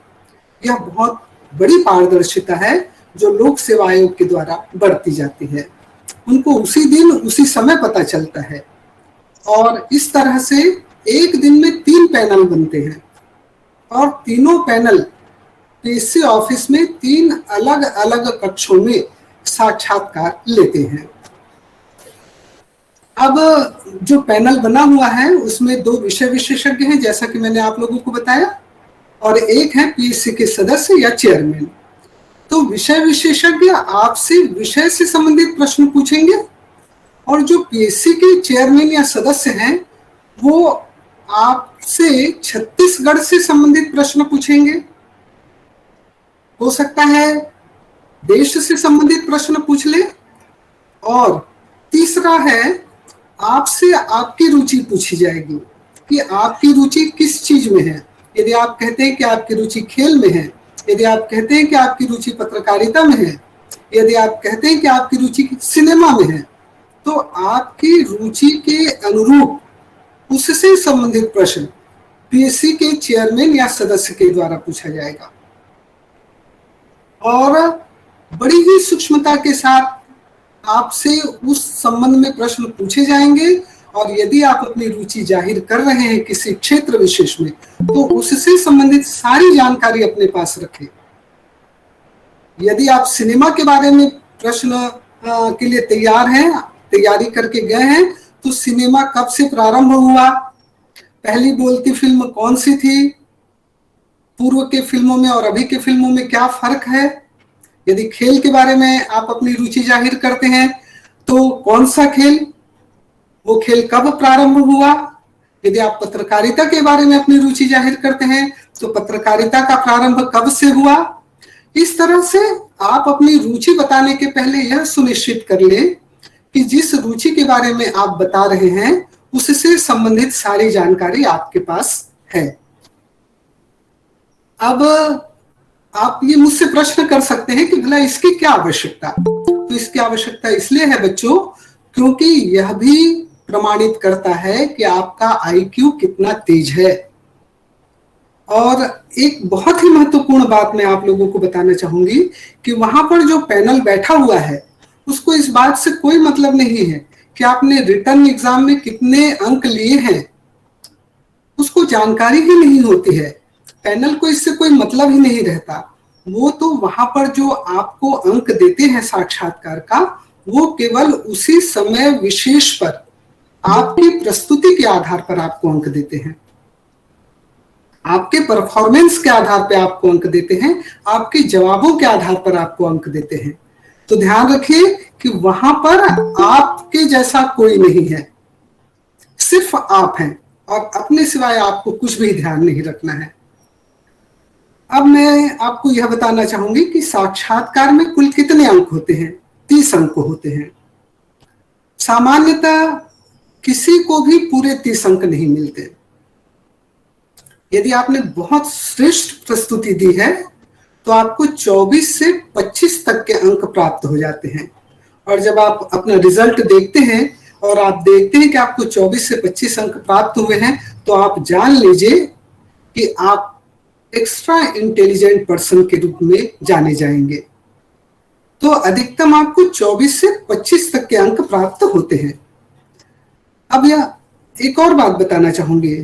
यह बहुत बड़ी पारदर्शिता है जो लोक सेवा आयोग के द्वारा बरती जाती है। उनको उसी दिन उसी समय पता चलता है और इस तरह से एक दिन में 3 पैनल बनते हैं और तीनों पैनल पीएससी ऑफिस में 3 अलग अलग कक्षों में साक्षात्कार लेते हैं। अब जो पैनल बना हुआ है उसमें 2 विषय विशेषज्ञ हैं, जैसा कि मैंने आप लोगों को बताया, और एक है पीएससी के सदस्य या चेयरमैन। तो विषय विशेषज्ञ आपसे विषय से संबंधित प्रश्न पूछेंगे और जो पीएससी के चेयरमैन या सदस्य हैं वो आपसे छत्तीसगढ़ से संबंधित प्रश्न पूछेंगे। हो सकता है देश से संबंधित प्रश्न पूछ ले। और तीसरा है आपसे आपकी रुचि पूछी जाएगी कि आपकी रुचि किस चीज में है। यदि आप कहते हैं कि आपकी रुचि खेल में है, यदि आप कहते हैं कि आपकी रुचि पत्रकारिता में है, यदि आप कहते हैं कि आपकी रुचि सिनेमा में है, तो आपकी रुचि के अनुरूप उससे संबंधित प्रश्न पीएससी के चेयरमैन या सदस्य के द्वारा पूछा जाएगा और बड़ी ही सूक्ष्मता के साथ आपसे उस संबंध में प्रश्न पूछे जाएंगे। और यदि आप अपनी रुचि जाहिर कर रहे हैं किसी क्षेत्र विशेष में, तो उससे संबंधित सारी जानकारी अपने पास रखें। यदि आप सिनेमा के बारे में प्रश्न के लिए तैयार हैं, तैयारी करके गए हैं, तो सिनेमा कब से प्रारंभ हुआ, पहली बोलती फिल्म कौन सी थी, पूर्व के फिल्मों में और अभी के फिल्मों में क्या फर्क है। यदि खेल के बारे में आप अपनी रुचि जाहिर करते हैं तो कौन सा खेल, वो खेल कब प्रारंभ हुआ। यदि आप पत्रकारिता के बारे में अपनी रुचि जाहिर करते हैं तो पत्रकारिता का प्रारंभ कब से हुआ। इस तरह से आप अपनी रुचि बताने के पहले यह सुनिश्चित कर लें कि जिस रुचि के बारे में आप बता रहे हैं उससे संबंधित सारी जानकारी आपके पास है। अब आप ये मुझसे प्रश्न कर सकते हैं कि भला इसकी क्या आवश्यकता। तो इसकी आवश्यकता इसलिए है बच्चों क्योंकि यह भी प्रमाणित करता है कि आपका आईक्यू कितना तेज है। और एक बहुत ही महत्वपूर्ण बात मैं आप लोगों को बताना चाहूंगी कि वहां पर जो पैनल बैठा हुआ है उसको इस बात से कोई मतलब नहीं है कि आपने रिटन एग्जाम में कितने अंक लिए हैं, उसको जानकारी ही नहीं होती है। पैनल को इससे कोई मतलब ही नहीं रहता। वो तो वहां पर जो आपको अंक देते हैं साक्षात्कार का, वो केवल उसी समय विशेष पर आपकी प्रस्तुति के आधार पर आपको अंक देते हैं, आपके परफॉर्मेंस के आधार पर आपको अंक देते हैं, आपके जवाबों के आधार पर आपको अंक देते हैं। तो ध्यान रखिए कि वहां पर आपके जैसा कोई नहीं है, सिर्फ आप हैं और अपने सिवाय आपको कुछ भी ध्यान नहीं रखना है। अब मैं आपको यह बताना चाहूंगी कि साक्षात्कार में कुल कितने अंक होते हैं। 30 अंक होते हैं। सामान्यतः किसी को भी पूरे 30 अंक नहीं मिलते। यदि आपने बहुत श्रेष्ठ प्रस्तुति दी है तो आपको 24 से 25 तक के अंक प्राप्त हो जाते हैं। और जब आप अपना रिजल्ट देखते हैं और आप देखते हैं कि आपको 24 से 25 अंक प्राप्त हुए हैं तो आप जान लीजिए कि आप एक्स्ट्रा इंटेलिजेंट पर्सन के रूप में जाने जाएंगे। तो अधिकतम आपको 24 से 25 तक के अंक प्राप्त होते हैं। अब यह एक और बात बताना चाहूंगी,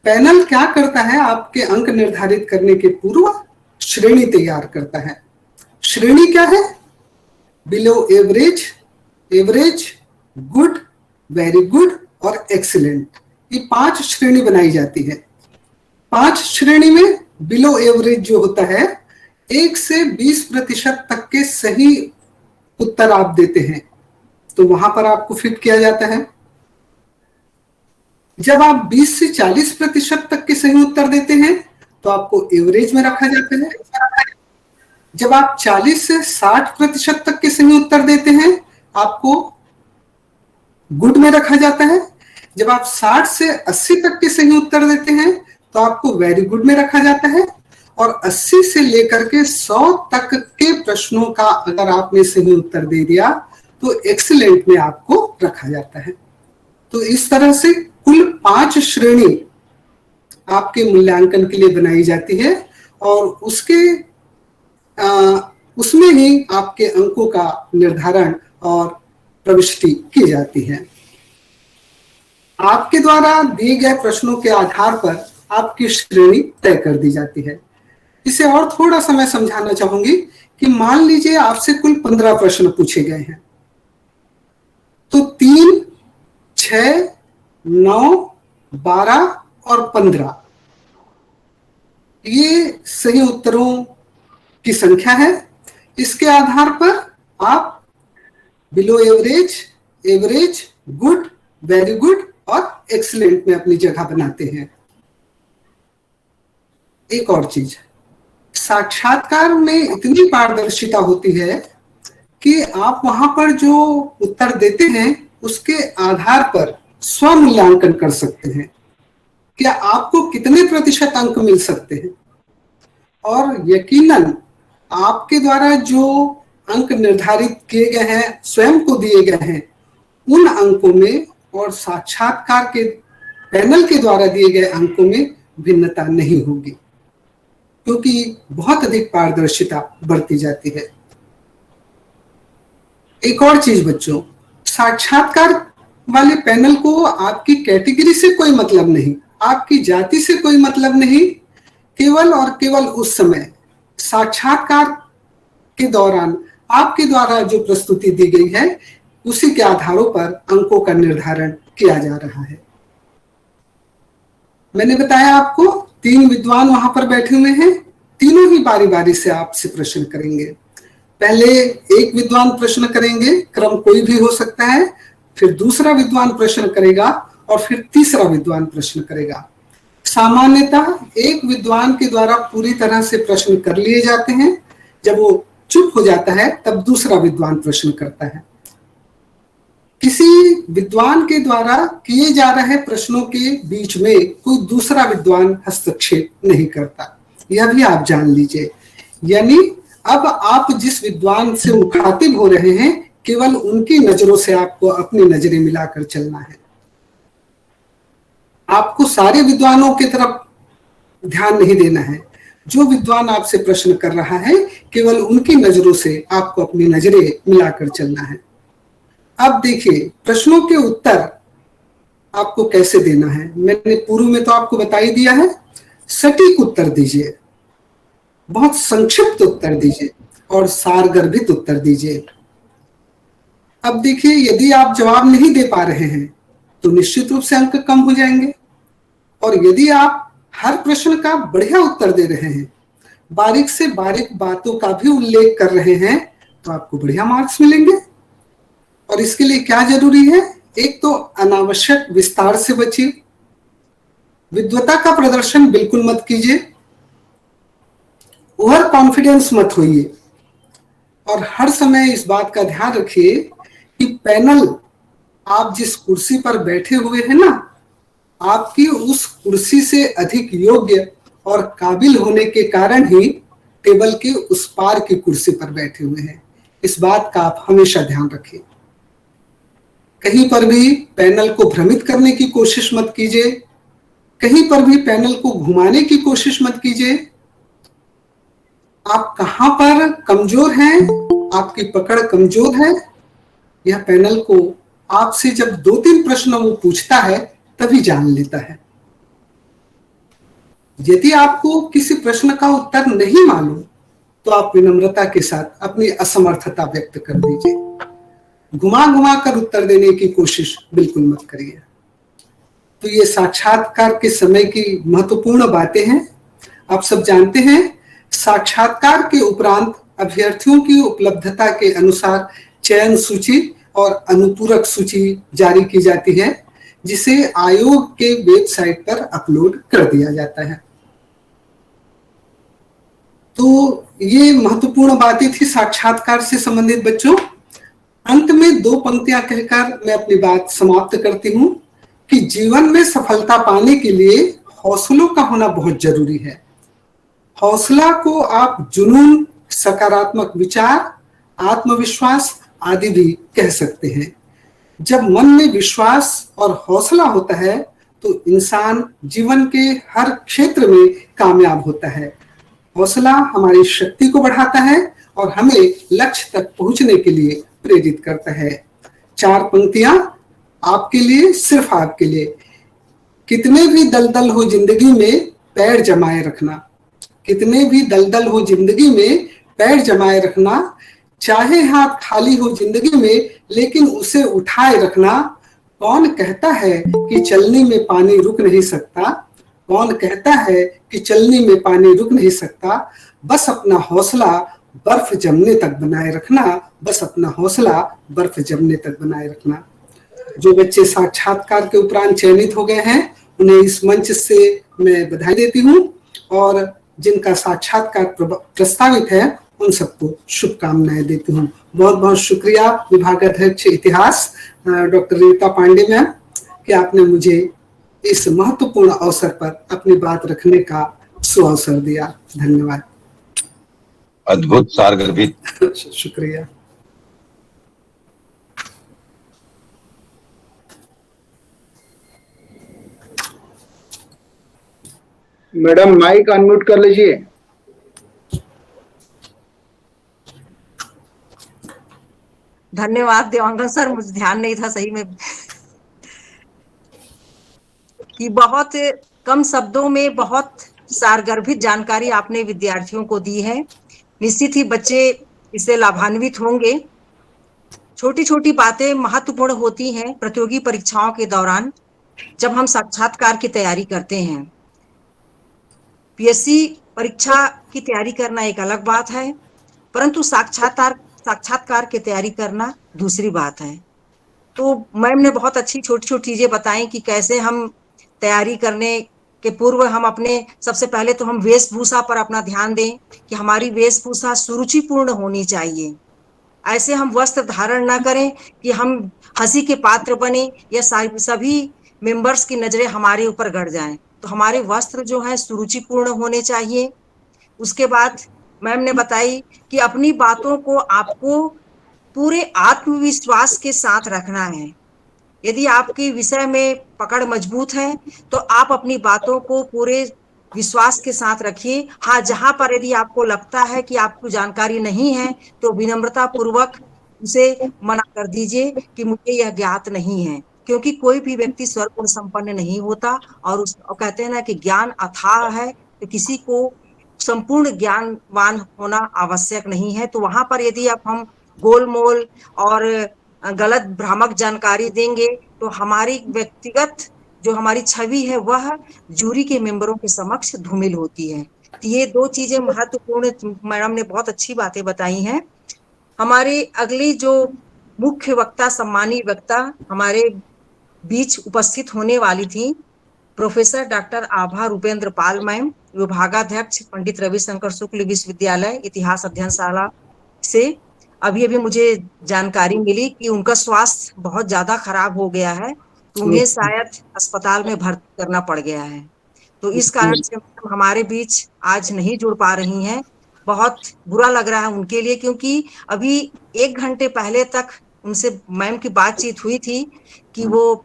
पैनल क्या करता है, आपके अंक निर्धारित करने के पूर्व श्रेणी तैयार करता है। श्रेणी क्या है? Below average, average, good, very good और एक्सीलेंट। ये 5 श्रेणी बनाई जाती है। 5 श्रेणी में बिलो एवरेज जो होता है 1 से 20% तक के सही उत्तर आप देते हैं तो वहां पर आपको फिट किया जाता है। जब आप 20 से 40% तक के सही उत्तर देते हैं तो आपको एवरेज में रखा जाता है। जब आप 40 से 60% तक के सही उत्तर देते हैं आपको गुड में रखा जाता है। जब आप 60 से 80 तक के सही उत्तर देते हैं तो आपको वेरी गुड में रखा जाता है। और 80 से लेकर के 100 तक के प्रश्नों का अगर आपने सही उत्तर दे दिया तो एक्सीलेंट में आपको रखा जाता है। तो इस तरह से कुल 5 श्रेणी आपके मूल्यांकन के लिए बनाई जाती है और उसमें ही आपके अंकों का निर्धारण और प्रविष्टि की जाती है। आपके द्वारा दिए गए प्रश्नों के आधार पर आपकी श्रेणी तय कर दी जाती है। इसे और थोड़ा सा मैं समझाना चाहूंगी कि मान लीजिए आपसे कुल 15 प्रश्न पूछे गए हैं तो 3, 6, 9, 12 और 15 ये सही उत्तरों की संख्या है। इसके आधार पर आप below average, average, good, very good और एक्सीलेंट में अपनी जगह बनाते हैं। एक और चीज, साक्षात्कार में इतनी पारदर्शिता होती है कि आप वहां पर जो उत्तर देते हैं उसके आधार पर स्वमूल्यांकन कर सकते हैं कि आपको कितने प्रतिशत अंक मिल सकते हैं। और यकीनन आपके द्वारा जो अंक निर्धारित किए गए हैं, स्वयं को दिए गए हैं, उन अंकों में और साक्षात्कार के पैनल के द्वारा दिए गए अंकों में भिन्नता नहीं होगी क्योंकि बहुत अधिक पारदर्शिता बरती जाती है। एक और चीज बच्चों, साक्षात्कार वाले पैनल को आपकी कैटेगरी से कोई मतलब नहीं, आपकी जाति से कोई मतलब नहीं, केवल और केवल उस समय साक्षात्कार के दौरान आपके द्वारा जो प्रस्तुति दी गई है उसी के आधारों पर अंकों का निर्धारण किया जा रहा है। मैंने बताया आपको 3 विद्वान वहां पर बैठे हुए हैं, तीनों ही बारी बारी से आपसे प्रश्न करेंगे। पहले एक विद्वान प्रश्न करेंगे, क्रम कोई भी हो सकता है, फिर दूसरा विद्वान प्रश्न करेगा और फिर तीसरा विद्वान प्रश्न करेगा। सामान्यतः एक विद्वान के द्वारा पूरी तरह से प्रश्न कर लिए जाते हैं, जब वो चुप हो जाता है तब दूसरा विद्वान प्रश्न करता है। किसी विद्वान के द्वारा किए जा रहे प्रश्नों के बीच में कोई दूसरा विद्वान हस्तक्षेप नहीं करता, यह भी आप जान लीजिए। यानी अब आप जिस विद्वान से मुखातिब हो रहे हैं, केवल उनकी नजरों से आपको अपनी नजरें मिलाकर चलना है। आपको सारे विद्वानों की तरफ ध्यान नहीं देना है। जो विद्वान आपसे प्रश्न कर रहा है, केवल उनकी नजरों से आपको अपनी नजरें मिलाकर चलना है। अब देखिए, प्रश्नों के उत्तर आपको कैसे देना है। मैंने पूर्व में तो आपको बता ही दिया है। सटीक उत्तर दीजिए, बहुत संक्षिप्त उत्तर दीजिए और सारगर्भित उत्तर दीजिए। अब देखिए, यदि आप जवाब नहीं दे पा रहे हैं तो निश्चित रूप से अंक कम हो जाएंगे, और यदि आप हर प्रश्न का बढ़िया उत्तर दे रहे हैं, बारीक से बारीक बातों का भी उल्लेख कर रहे हैं, तो आपको बढ़िया मार्क्स मिलेंगे। और इसके लिए क्या जरूरी है? एक तो अनावश्यक विस्तार से बचिए, विद्वता का प्रदर्शन बिल्कुल मत कीजिए, ओवर कॉन्फिडेंस मत होइए, और हर समय इस बात का ध्यान रखिए कि पैनल, आप जिस कुर्सी पर बैठे हुए हैं ना, आपकी उस कुर्सी से अधिक योग्य और काबिल होने के कारण ही टेबल के उस पार की कुर्सी पर बैठे हुए हैं। इस बात का आप हमेशा ध्यान रखिए। कहीं पर भी पैनल को भ्रमित करने की कोशिश मत कीजिए, कहीं पर भी पैनल को घुमाने की कोशिश मत कीजिए। आप कहां पर कमजोर हैं, आपकी पकड़ कमजोर है, यह पैनल को आपसे जब 2-3 प्रश्न वो पूछता है तभी जान लेता है। यदि आपको किसी प्रश्न का उत्तर नहीं मालूम तो आप विनम्रता के साथ अपनी असमर्थता व्यक्त कर दीजिए। घुमा घुमा कर उत्तर देने की कोशिश बिल्कुल मत करिए। तो ये साक्षात्कार के समय की महत्वपूर्ण बातें हैं। आप सब जानते हैं, साक्षात्कार के उपरांत अभ्यर्थियों की उपलब्धता के अनुसार चयन सूची और अनुपूरक सूची जारी की जाती है, जिसे आयोग के वेबसाइट पर अपलोड कर दिया जाता है। तो ये महत्वपूर्ण बातें थी साक्षात्कार से संबंधित बच्चों। अंत में 2 पंक्तियां कहकर मैं अपनी बात समाप्त करती हूं कि जीवन में सफलता पाने के लिए हौसलों का होना बहुत जरूरी है। हौसला को आप जुनून, सकारात्मक विचार, आत्मविश्वास आदि भी कह सकते हैं। जब मन में विश्वास और हौसला होता है तो इंसान जीवन के हर क्षेत्र में कामयाब होता है। हौसला हमारी शक्ति को बढ़ाता है और हमें लक्ष्य तक पहुंचने के लिए प्रेरित करता है। 4 पंक्तियां आपके लिए, सिर्फ आपके लिए। कितने भी दलदल हो जिंदगी में पैर जमाए रखना, कितने भी दलदल हो जिंदगी में पैर जमाए रखना, चाहे हाथ खाली हो जिंदगी में लेकिन उसे उठाए रखना। कौन कहता है कि चलने में पानी रुक नहीं सकता, कौन कहता है कि चलने में पानी रुक नहीं सकता। बस अपना हौसला बर्फ जमने तक बनाए रखना, बस अपना हौसला बर्फ जमने तक बनाए रखना। जो बच्चे साक्षात्कार के उपरांत चयनित हो गए हैं, उन्हें इस मंच से मैं बधाई देती हूँ, और जिनका साक्षात्कार प्रस्तावित है उन सबको शुभकामनाएं देती हूँ। बहुत बहुत शुक्रिया विभागाध्यक्ष इतिहास डॉक्टर रीता पांडे मैम कि आपने मुझे इस महत्वपूर्ण अवसर पर अपनी बात रखने का सुअवसर दिया। धन्यवाद। अद्भुत, सारगर्भित। शुक्रिया। मैडम माइक अनम्यूट कर लीजिए। धन्यवाद देवांगन सर, मुझे ध्यान नहीं था सही में कि बहुत कम शब्दों में बहुत सारगर्भित जानकारी आपने विद्यार्थियों को दी है। निश्चित ही बच्चे इससे लाभान्वित होंगे। छोटी छोटी बातें महत्वपूर्ण होती हैं प्रतियोगी परीक्षाओं के दौरान। जब हम साक्षात्कार की तैयारी करते हैं, पीएससी परीक्षा की तैयारी करना एक अलग बात है, परंतु साक्षात्कार की तैयारी करना दूसरी बात है। तो मैम ने बहुत अच्छी छोटी-छोटी चीजें बताई कि कैसे हम तैयारी करने के पूर्व हम अपने सबसे पहले तो हम वेशभूषा पर अपना ध्यान दें कि हमारी वेशभूषा सुरुचिपूर्ण होनी चाहिए। ऐसे हम वस्त्र धारण ना करें कि हम हंसी के पात्र बने या सभी मेंबर्स की नजरें हमारे ऊपर गड़ जाएं। तो हमारे वस्त्र जो है सुरुचिपूर्ण होने चाहिए। उसके बाद मैम ने बताई कि अपनी बातों को आपको पूरे आत्मविश्वास के साथ रखना है। यदि आपके विषय में पकड़ मजबूत है, तो आप अपनी बातों को पूरे विश्वास के साथ रखिए। हाँ, जहां पर यदि आपको लगता है कि आपको जानकारी नहीं है, तो विनम्रता पूर्वक उसे मना कर दीजिए कि मुझे यह ज्ञात नहीं है, क्योंकि कोई भी व्यक्ति सर्वगुण संपन्न नहीं होता। और कहते हैं ना कि ज्ञान अथाह है, तो किसी को संपूर्ण ज्ञानवान होना आवश्यक नहीं है। तो वहां पर यदि आप हम गोलमोल और गलत भ्रामक जानकारी देंगे, तो हमारी व्यक्तिगत जो हमारी छवि है वह जूरी के मेंबरों के समक्ष धूमिल होती है। तो ये 2 चीजें महत्वपूर्ण मैडम ने बहुत अच्छी बातें बताई हैं। हमारे अगली जो मुख्य वक्ता, सम्मानीय वक्ता हमारे बीच उपस्थित होने वाली थी, प्रोफेसर डॉक्टर आभा रूपेंद्र पाल मैम, विभागाध्यक्ष पंडित रविशंकर शुक्ल विश्वविद्यालय इतिहास अध्ययनशाला से। अभी अभी मुझे जानकारी मिली कि उनका स्वास्थ्य बहुत ज्यादा खराब हो गया है, तो उन्हें शायद अस्पताल में भर्ती करना पड़ गया है। तो इस कारण से मैम हमारे बीच आज नहीं जुड़ पा रही हैं। बहुत बुरा लग रहा है उनके लिए, क्योंकि अभी 1 घंटे पहले तक उनसे मैम की बातचीत हुई थी कि वो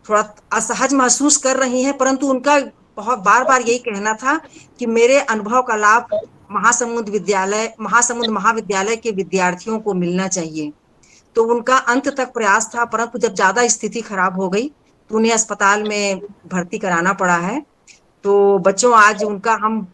थोड़ा असहज महसूस कर रही हैं, परंतु उनका बहुत बार-बार यही कहना था कि मेरे अनुभव का लाभ महासमुंद महाविद्यालय के विद्यार्थियों को मिलना चाहिए। तो उनका अंत तक प्रयास था, परंतु जब ज्यादा स्थिति खराब हो गई, तो उन्हें अस्पताल में भर्ती कराना पड़ा है। तो बच्चों, आज उनका हम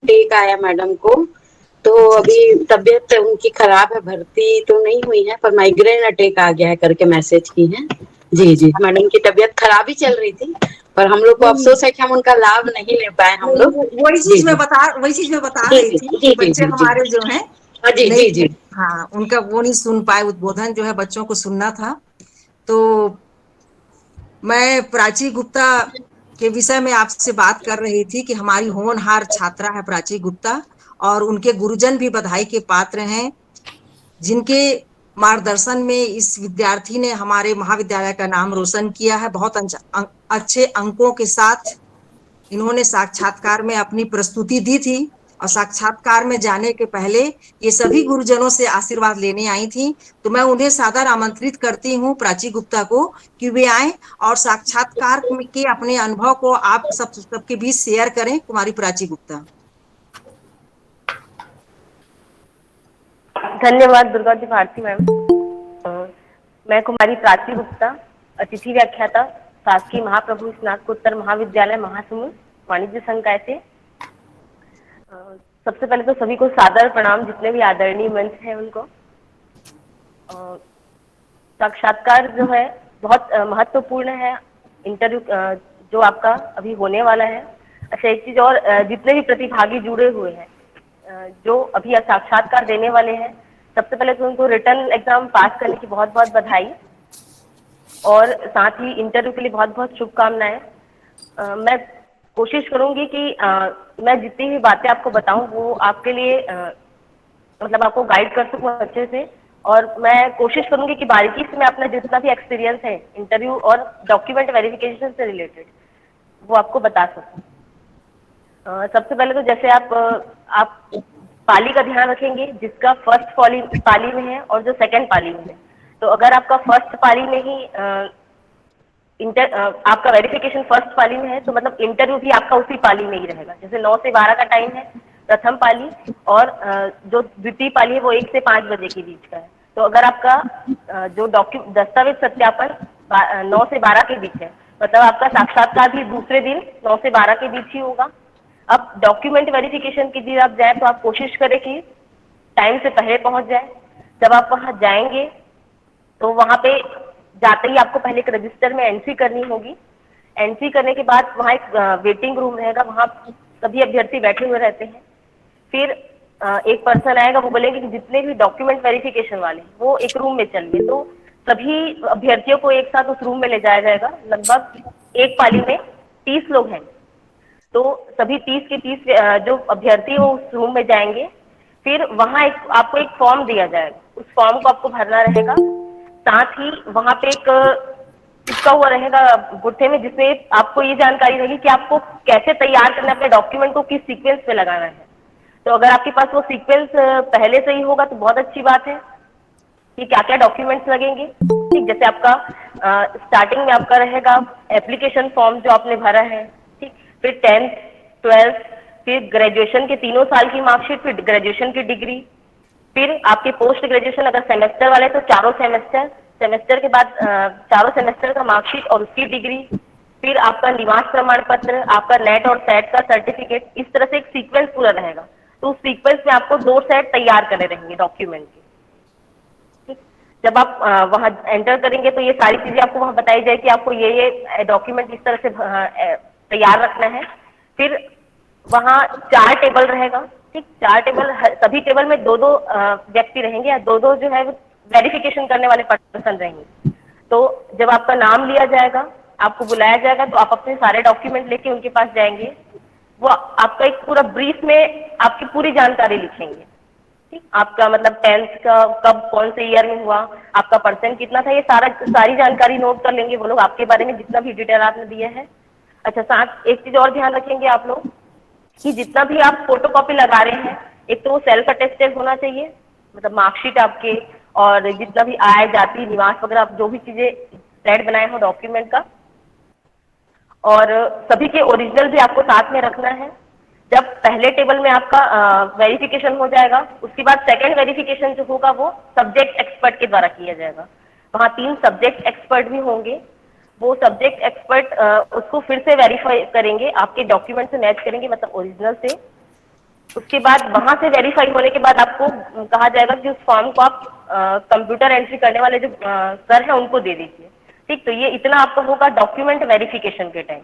टेक आया मैडम को, तो अभी तबीयत उनकी खराब है, भर्ती तो नहीं हुई है, पर माइग्रेन अटैक आ गया है करके मैसेज की है। जी जी, मैडम की तबीयत खराब ही चल रही थी, पर हम लोग को अफसोस है कि हम उनका लाभ नहीं ले पाए हम लोग। वही जी चीज मैं जी बता जी रही जी थी जी कि जी बच्चे जी जी हमारे जो हैं हाँ जी नहीं, जी जी हाँ, उनका वो नहीं सुन पाए, उद्बोधन जो है बच्चों को सुनना था। तो मैं प्राची गुप्ता के विषय में आपसे बात कर रही थी कि हमारी होनहार छात्रा है प्राची गुप्ता, और उनके गुरुजन भी बधाई के पात्र हैं, जिनके मार्गदर्शन में इस विद्यार्थी ने हमारे महाविद्यालय का नाम रोशन किया है। बहुत अच्छे अंकों के साथ इन्होंने साक्षात्कार में अपनी प्रस्तुति दी थी, और साक्षात्कार में जाने के पहले ये सभी गुरुजनों से आशीर्वाद लेने आई थी। तो मैं उन्हें सादर आमंत्रित करती हूँ, प्राची गुप्ता को, कि वे आए और साक्षात्कार के अपने अनुभव को आप सबके बीच शेयर करें। कुमारी प्राची गुप्ता। धन्यवाद दुर्गा जी भारती मैम। मैं कुमारी प्राची गुप्ता, अतिथि व्याख्याता, शासकीय महाप्रभु स्नातकोत्तर महाविद्यालय महासमुंद वाणिज्य संकाय से। सबसे पहले तो सभी को सादर प्रणाम, जितने भी आदरणीय मंच हैं उनको। साक्षात्कार जो है बहुत महत्वपूर्ण है, इंटरव्यू जो आपका अभी होने वाला है। अच्छा, एक चीज और, जितने भी प्रतिभागी जुड़े हुए हैं जो अभी साक्षात्कार देने वाले हैं, सबसे पहले तो उनको रिटर्न एग्जाम पास करने की बहुत बहुत बधाई और साथ ही इंटरव्यू के लिए बहुत बहुत शुभकामनाएं। मैं कोशिश करूंगी कि मैं जितनी भी बातें आपको बताऊं वो आपके लिए मतलब आपको गाइड कर सकूं अच्छे से, और मैं कोशिश करूंगी कि बारीकी से मैं अपना जितना भी एक्सपीरियंस है इंटरव्यू और डॉक्यूमेंट वेरिफिकेशन से रिलेटेड वो आपको बता सकूं। सबसे पहले तो जैसे आप पाली का ध्यान रखेंगे, जिसका फर्स्ट पाली में है और जो सेकंड पाली में है। तो अगर आपका फर्स्ट पाली में ही आपका वेरिफिकेशन फर्स्ट पाली में है तो मतलब इंटरव्यू भी आपका उसी पाली में ही रहेगा। जैसे 9 से 12 का टाइम है प्रथम पाली, और जो द्वितीय पाली है वो 1 से 5 बजे के बीच का है। तो अगर आपका जो दस्तावेज सत्यापन 9 से 12 के बीच है, मतलब आपका साक्षात्कार भी दूसरे दिन 9 से 12 के बीच ही होगा। अब डॉक्यूमेंट वेरिफिकेशन के लिए आप जाए तो आप कोशिश करें कि टाइम से पहले पहुंच जाए। जब आप वहां जाएंगे तो वहां पे जाते ही आपको पहले एक रजिस्टर में एंट्री करनी होगी। एंट्री करने के बाद वहां एक वेटिंग रूम रहेगा, वहां सभी अभ्यर्थी बैठे हुए रहते हैं। फिर एक पर्सन आएगा, वो बोलेंगे कि जितने भी डॉक्यूमेंट वेरिफिकेशन वाले वो एक रूम में चलिए। तो सभी अभ्यर्थियों को एक साथ उस रूम में ले जाया जाएगा। लगभग एक पाली में 30 लोग हैं, तो सभी 30 के 30 जो अभ्यर्थी वो उस रूम में जाएंगे। फिर वहां आपको एक फॉर्म दिया जाएगा, उस फॉर्म को आपको भरना रहेगा। साथ ही वहां पे एक चिपका हुआ रहेगा गुत्थे में, जिसमें आपको ये जानकारी रहेगी कि आपको कैसे तैयार करना है, अपने डॉक्यूमेंट को किस सीक्वेंस पे लगाना है। तो अगर आपके पास वो सीक्वेंस पहले से ही होगा तो बहुत अच्छी बात है कि क्या क्या डॉक्यूमेंट्स लगेंगे। ठीक, जैसे आपका स्टार्टिंग में आपका रहेगा एप्लीकेशन फॉर्म जो आपने भरा है, ठीक, फिर 10th 12th, फिर ग्रेजुएशन के 3 साल की मार्कशीट, फिर ग्रेजुएशन की डिग्री, फिर आपके पोस्ट ग्रेजुएशन अगर सेमेस्टर वाले तो 4 सेमेस्टर के बाद 4 सेमेस्टर का मार्कशीट और उसकी डिग्री, फिर आपका निवास प्रमाण पत्र, आपका नेट और सेट का सर्टिफिकेट। इस तरह से एक सीक्वेंस पूरा रहेगा। तो उस सीक्वेंस में आपको 2 सेट तैयार करने रहेंगे डॉक्यूमेंट के। ठीक, जब आप वहां एंटर करेंगे तो ये सारी चीजें आपको वहां बताई जाए कि आपको ये डॉक्यूमेंट इस तरह से तैयार रखना है। फिर वहां 4 टेबल रहेगा। ठीक, 4 टेबल, सभी टेबल में 2-2 व्यक्ति रहेंगे या 2-2 जो है वेरिफिकेशन करने वाले पर्सन रहेंगे। तो जब आपका नाम लिया जाएगा, आपको बुलाया जाएगा, तो आप अपने सारे डॉक्यूमेंट लेके उनके पास जाएंगे। वो आपका एक पूरा ब्रीफ में आपकी पूरी जानकारी लिखेंगे। ठीक, आपका मतलब 10th का कब कौन से ईयर में हुआ, आपका परसेंट कितना था, ये सारी जानकारी नोट कर लेंगे वो लोग आपके बारे में, जितना भी डिटेल आपने दिया है। अच्छा, साथ एक चीज और ध्यान रखेंगे आप लोग कि जितना भी आप फोटोकॉपी लगा रहे हैं, एक तो वो सेल्फ अटेस्टेड होना चाहिए, मतलब मार्कशीट आपके, और जितना भी आय जाति निवास वगैरह आप जो भी चीजें रेड बनाए हो डॉक्यूमेंट का, और सभी के ओरिजिनल भी आपको साथ में रखना है। जब पहले टेबल में आपका वेरिफिकेशन हो जाएगा, उसके बाद सेकंड वेरिफिकेशन जो होगा वो सब्जेक्ट एक्सपर्ट के द्वारा किया जाएगा। वहाँ 3 सब्जेक्ट एक्सपर्ट भी होंगे। वो सब्जेक्ट एक्सपर्ट उसको फिर से वेरीफाई करेंगे, आपके डॉक्यूमेंट से मैच करेंगे, मतलब ओरिजिनल से। उसके बाद वहां से वेरीफाई होने के बाद आपको कहा जाएगा कि उस फॉर्म को आप कंप्यूटर एंट्री करने वाले जो सर हैं उनको दे दीजिए। ठीक, तो ये इतना आपका होगा डॉक्यूमेंट वेरिफिकेशन के टाइम।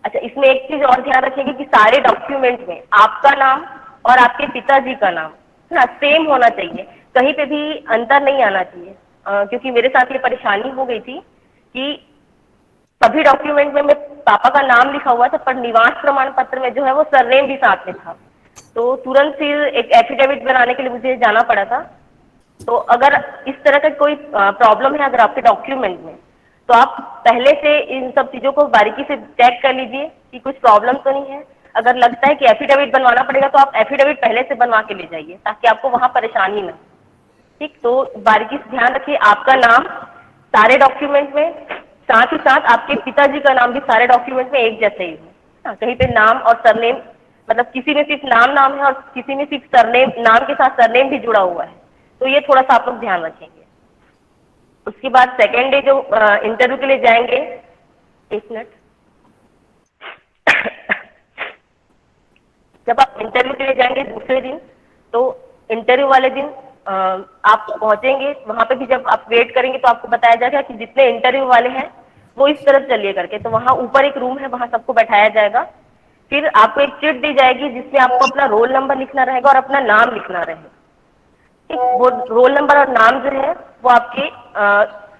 अच्छा, इसमें एक चीज और ध्यान रखिएगा कि सारे डॉक्यूमेंट में आपका नाम और आपके पिताजी का नाम सेम होना चाहिए, कहीं पे भी अंतर नहीं आना चाहिए। क्योंकि मेरे साथ ये परेशानी हो गई थी कि सभी डॉक्यूमेंट में पापा का नाम लिखा हुआ था, पर निवास प्रमाण पत्र में जो है वो सरनेम भी साथ में था। तो तुरंत फिर एक एफिडेविट बनाने के लिए मुझे जाना पड़ा था। तो अगर इस तरह का कोई प्रॉब्लम है अगर आपके डॉक्यूमेंट में, तो आप पहले से इन सब चीजों को बारीकी से चेक कर लीजिए कि कुछ प्रॉब्लम तो नहीं है। अगर लगता है कि एफिडेविट बनवाना पड़ेगा तो आप एफिडेविट पहले से बनवा के ले जाइए, ताकि आपको वहां परेशानी ना। ठीक, तो बारीकी से ध्यान रखिए आपका नाम सारे डॉक्यूमेंट में, साथ ही साथ आपके पिताजी का नाम भी सारे डॉक्यूमेंट में एक जैसे ही हो। कहीं पे नाम और सरनेम, मतलब किसी में सिर्फ नाम है और किसी में सिर्फ सरनेम, नाम के साथ सरनेम भी जुड़ा हुआ है, तो ये थोड़ा सा आप लोग ध्यान रखेंगे। उसके बाद सेकेंड डे जो इंटरव्यू के लिए जाएंगे, एक मिनट, जब आप इंटरव्यू के लिए जाएंगे दूसरे दिन, तो इंटरव्यू वाले दिन आप पहुंचेंगे, वहां पे भी जब आप वेट करेंगे तो आपको बताया जाएगा कि जितने इंटरव्यू वाले हैं वो इस तरफ चलिए करके। तो वहां ऊपर एक रूम है, वहां सबको बैठाया जाएगा। फिर आपको एक चिट दी जाएगी जिसमें आपको अपना रोल नंबर लिखना रहेगा और अपना नाम लिखना रहेगा। ठीक, वो रोल नंबर और नाम जो है वो आपके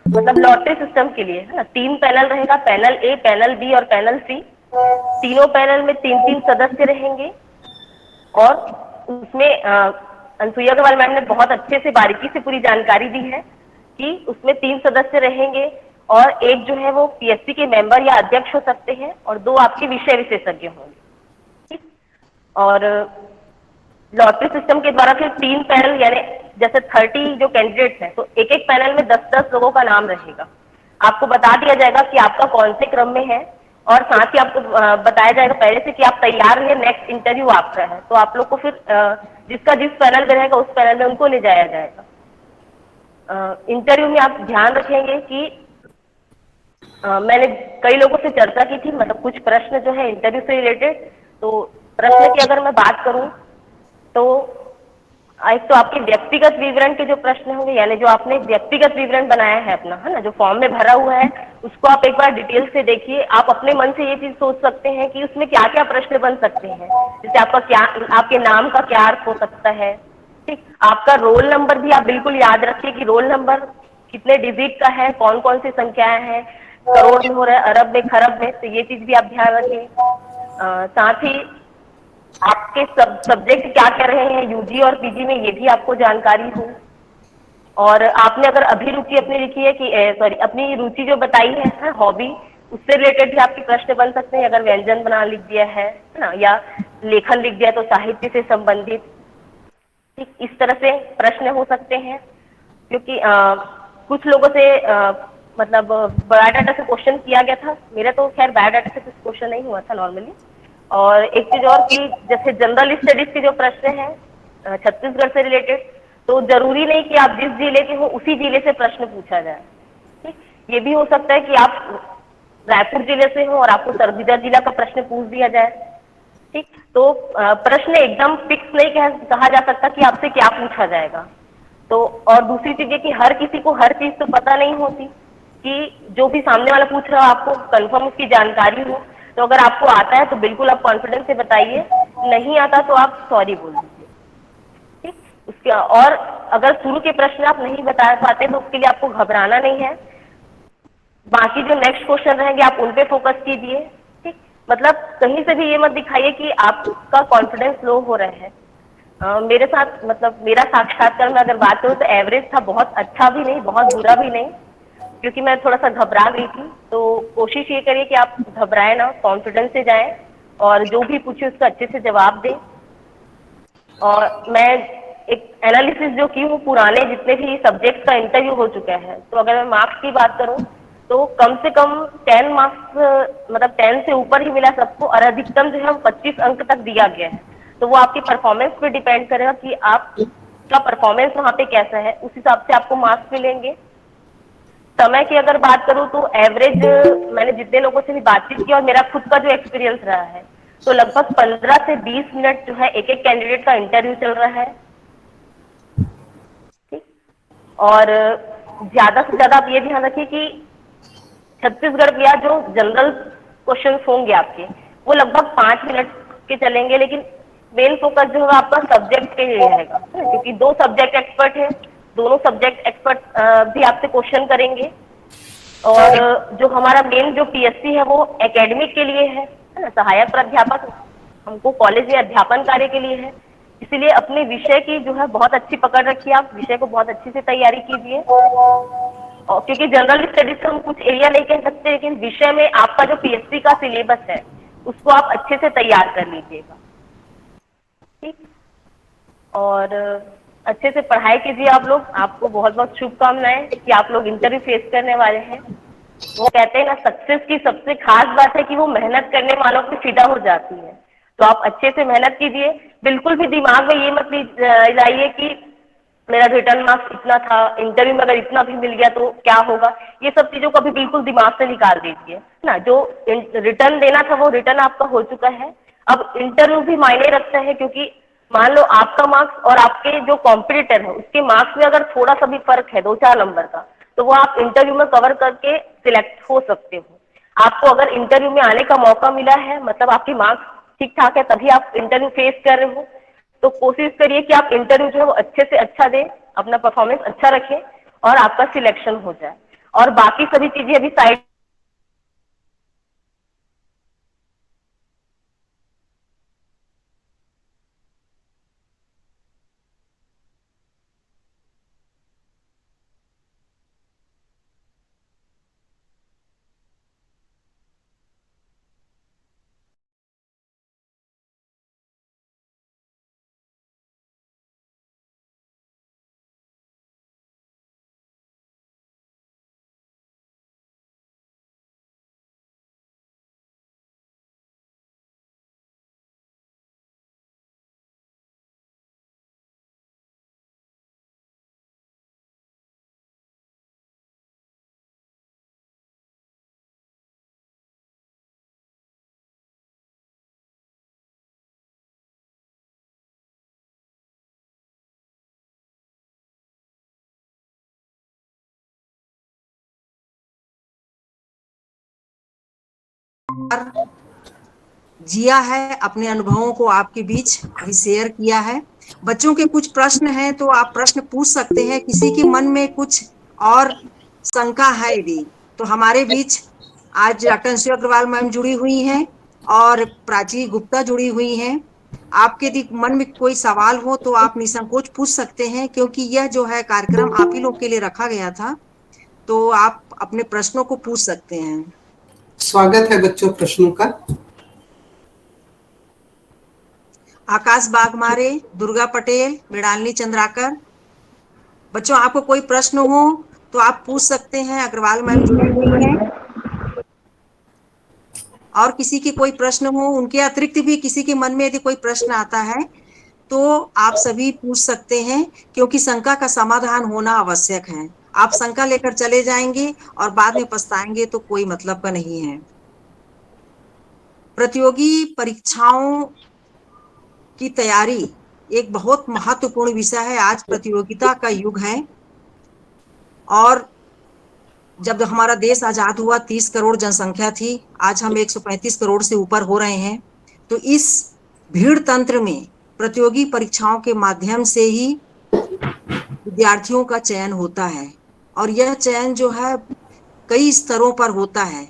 मतलब लॉटरी सिस्टम के लिए है ना। 3 पैनल रहेगा, पैनल ए, पैनल बी और पैनल सी। तीनों पैनल में 3-3 सदस्य रहेंगे और उसमें अनसुईया अग्रवाल मैम ने बहुत अच्छे से बारीकी से पूरी जानकारी दी है कि उसमें 3 सदस्य रहेंगे और एक जो है वो पीएससी के मेंबर या अध्यक्ष हो सकते हैं और 2 आपके विषय विशेषज्ञ होंगे। ठीक, और लॉटरी सिस्टम के द्वारा फिर 3 पैनल यानी जैसे 30 जो कैंडिडेट्स हैं तो एक एक पैनल में 10-10 लोगों का नाम रहेगा। आपको बता दिया जाएगा कि आपका कौन से क्रम में है और साथ ही आपको बताया जाएगा पहले से कि आप तैयार रहिए, नेक्स्ट इंटरव्यू आपका है। तो आप लोग को फिर जिसका जिस पैनल में रहेगा उस पैनल में उनको ले जाया जाएगा। इंटरव्यू में आप ध्यान रखेंगे कि मैंने कई लोगों से चर्चा की थी, मतलब कुछ प्रश्न जो है इंटरव्यू से रिलेटेड। तो प्रश्न की अगर मैं बात करूं तो एक तो आपके व्यक्तिगत विवरण के जो प्रश्न होंगे, यानी जो आपने व्यक्तिगत विवरण बनाया है अपना, है ना, जो फॉर्म में भरा हुआ है, उसको आप एक बार डिटेल से देखिए। आप अपने मन से ये चीज सोच सकते हैं कि उसमें क्या क्या प्रश्न बन सकते हैं। जैसे आपका क्या, आपके नाम का क्या अर्थ हो सकता है। ठीक, आपका रोल नंबर भी आप बिल्कुल याद रखिए कि रोल नंबर कितने डिजिट का है, कौन कौन सी संख्याएं हैं, करोड़ में हो रहा है, अरब में, खरब में, तो ये चीज भी आप ध्यान रखें। साथ ही आपके सब्जेक्ट क्या क्या रहे हैं यूजी और पीजी में, ये भी आपको जानकारी हो। और आपने अगर अभिरुचि अपनी लिखी है कि अपनी रुचि जो बताई है हॉबी, उससे रिलेटेड भी आपके प्रश्न बन सकते हैं। अगर व्यंजन बना लिख दिया है ना, या लेखन लिख दिया तो साहित्य से संबंधित, ठीक, इस तरह से प्रश्न हो सकते हैं। क्योंकि कुछ लोगों से मतलब बायोडाटा से क्वेश्चन किया गया था, मेरा तो खैर बायोडाटा से कुछ क्वेश्चन नहीं हुआ था नॉर्मली। और एक चीज और कि जैसे जनरल स्टडीज के जो प्रश्न हैं छत्तीसगढ़ से रिलेटेड, तो जरूरी नहीं कि आप जिस जिले के हो उसी जिले से प्रश्न पूछा जाए। ठीक, ये भी हो सकता है कि आप रायपुर जिले से हो और आपको सरगुजा जिला का प्रश्न पूछ दिया जाए। ठीक, तो प्रश्न एकदम फिक्स नहीं कहा जा सकता कि आपसे क्या पूछा जाएगा। तो और दूसरी चीज ये कि हर किसी को हर चीज तो पता नहीं होती कि जो भी सामने वाला पूछ रहा हो आपको कंफर्म उसकी जानकारी हो। तो अगर आपको आता है तो बिल्कुल आप कॉन्फिडेंस से बताइए, नहीं आता तो आप सॉरी बोल दीजिए। ठीक, उसके और अगर शुरू के प्रश्न आप नहीं बता पाते तो उसके लिए आपको घबराना नहीं है। बाकी जो नेक्स्ट क्वेश्चन रहेंगे आप उन पे फोकस कीजिए। ठीक, मतलब कहीं से भी ये मत दिखाइए कि आपका कॉन्फिडेंस लो हो रहा है। मेरे साथ मतलब मेरा साक्षात्कार में अगर बात करूं तो एवरेज था, बहुत अच्छा भी नहीं, बहुत बुरा भी नहीं, क्योंकि मैं थोड़ा सा घबरा गई थी। तो कोशिश ये करिए कि आप घबराए ना, कॉन्फिडेंस से जाएं और जो भी पूछे उसका अच्छे से जवाब दें। और मैं एक एनालिसिस जो की हूँ पुराने जितने भी सब्जेक्ट का इंटरव्यू हो चुका है, तो अगर मैं मार्क्स की बात करूँ तो कम से कम 10 मार्क्स मतलब 10 से ऊपर ही मिला सबको, और अधिकतम जो है 25 अंक तक दिया गया है। तो वो आपकी परफॉर्मेंस पे डिपेंड करेगा कि आपका परफॉर्मेंस वहाँ पे कैसा है, उस हिसाब से आपको मार्क्स मिलेंगे। समय की अगर बात करूं तो एवरेज मैंने जितने लोगों से भी बातचीत की और मेरा खुद का जो एक्सपीरियंस रहा है, तो लगभग 15 से 20 मिनट जो है एक एक कैंडिडेट का इंटरव्यू चल रहा है। ठीक, और ज्यादा से ज्यादा आप ये ध्यान रखिए कि छत्तीसगढ़ के जो जनरल क्वेश्चन होंगे आपके वो लगभग 5 मिनट के चलेंगे, लेकिन मेन फोकस जो होगा आपका सब्जेक्ट के लिए रहेगा, क्योंकि 2 सब्जेक्ट एक्सपर्ट हैं, दोनों सब्जेक्ट एक्सपर्ट भी आपसे क्वेश्चन करेंगे। और जो हमारा मेन जो पीएससी है वो एकेडमिक के लिए है ना, सहायक प्राध्यापक हमको कॉलेज में अध्यापन कार्य के लिए है। इसीलिए अपने विषय की जो है बहुत अच्छी पकड़ रखिए, आप विषय को बहुत अच्छी से तैयारी कीजिए। और क्योंकि जनरल स्टडीज से हम कुछ एरिया नहीं कह सकते, लेकिन विषय में आपका जो पीएससी का सिलेबस है उसको आप अच्छे से तैयार कर लीजिएगा। ठीक, और अच्छे से पढ़ाई कीजिए आप लोग। आपको बहुत बहुत शुभकामनाएं कि आप लोग इंटरव्यू फेस करने वाले हैं। वो कहते हैं ना, सक्सेस की सबसे खास बात है कि वो मेहनत करने वालों पे फिदा हो जाती है। तो आप अच्छे से मेहनत कीजिए, बिल्कुल भी दिमाग में ये मत लाइए कि मेरा रिटर्न मार्क्स इतना था, इंटरव्यू में अगर इतना भी मिल गया तो क्या होगा। ये सब चीजों को भी बिल्कुल दिमाग से निकाल दीजिए ना। जो रिटर्न देना था वो रिटर्न आपका हो चुका है। अब इंटरव्यू भी मायने रखता है, क्योंकि मान लो आपका मार्क्स और आपके जो कॉम्पिटिटर है उसके मार्क्स में अगर थोड़ा सा भी फर्क है 2-4 नंबर का, तो वो आप इंटरव्यू में कवर करके सिलेक्ट हो सकते हो। आपको अगर इंटरव्यू में आने का मौका मिला है, मतलब आपके मार्क्स ठीक ठाक है तभी आप इंटरव्यू फेस कर रहे हो। तो कोशिश करिए कि आप इंटरव्यू जो है वो अच्छे से अच्छा दें, अपना परफॉर्मेंस अच्छा रखें और आपका सिलेक्शन हो जाए। और बाकी सभी चीजें अभी साइड जिया है, अपने अनुभवों को आपके बीच अभी शेयर किया है। बच्चों के कुछ प्रश्न हैं तो आप प्रश्न पूछ सकते हैं। किसी के मन में कुछ और शंका है यदि तो हमारे बीच आज डॉक्टर अंशु अग्रवाल मैम जुड़ी हुई हैं और प्राची गुप्ता जुड़ी हुई हैं। आपके यदि मन में कोई सवाल हो तो आप निसंकोच पूछ सकते हैं, क्योंकि यह जो है कार्यक्रम आप ही लोग के लिए रखा गया था, तो आप अपने प्रश्नों को पूछ सकते हैं। स्वागत है बच्चों प्रश्नों का। आकाश बागमारे, दुर्गा पटेल, मृणालिनी चंद्राकर। बच्चों आपको कोई प्रश्न हो तो आप पूछ सकते हैं, अग्रवाल मैम जुड़ी हुई हैं। और किसी की कोई प्रश्न हो, उनके अतिरिक्त भी किसी के मन में यदि कोई प्रश्न आता है तो आप सभी पूछ सकते हैं, क्योंकि शंका का समाधान होना आवश्यक है। आप शंका लेकर चले जाएंगे और बाद में पछताएंगे तो कोई मतलब का नहीं है। प्रतियोगी परीक्षाओं की तैयारी एक बहुत महत्वपूर्ण विषय है। आज प्रतियोगिता का युग है और जब हमारा देश आजाद हुआ 30 करोड़ जनसंख्या थी, आज हम 135 करोड़ से ऊपर हो रहे हैं। तो इस भीड़ तंत्र में प्रतियोगी परीक्षाओं के माध्यम से ही विद्यार्थियों का चयन होता है और यह चयन जो है कई स्तरों पर होता है।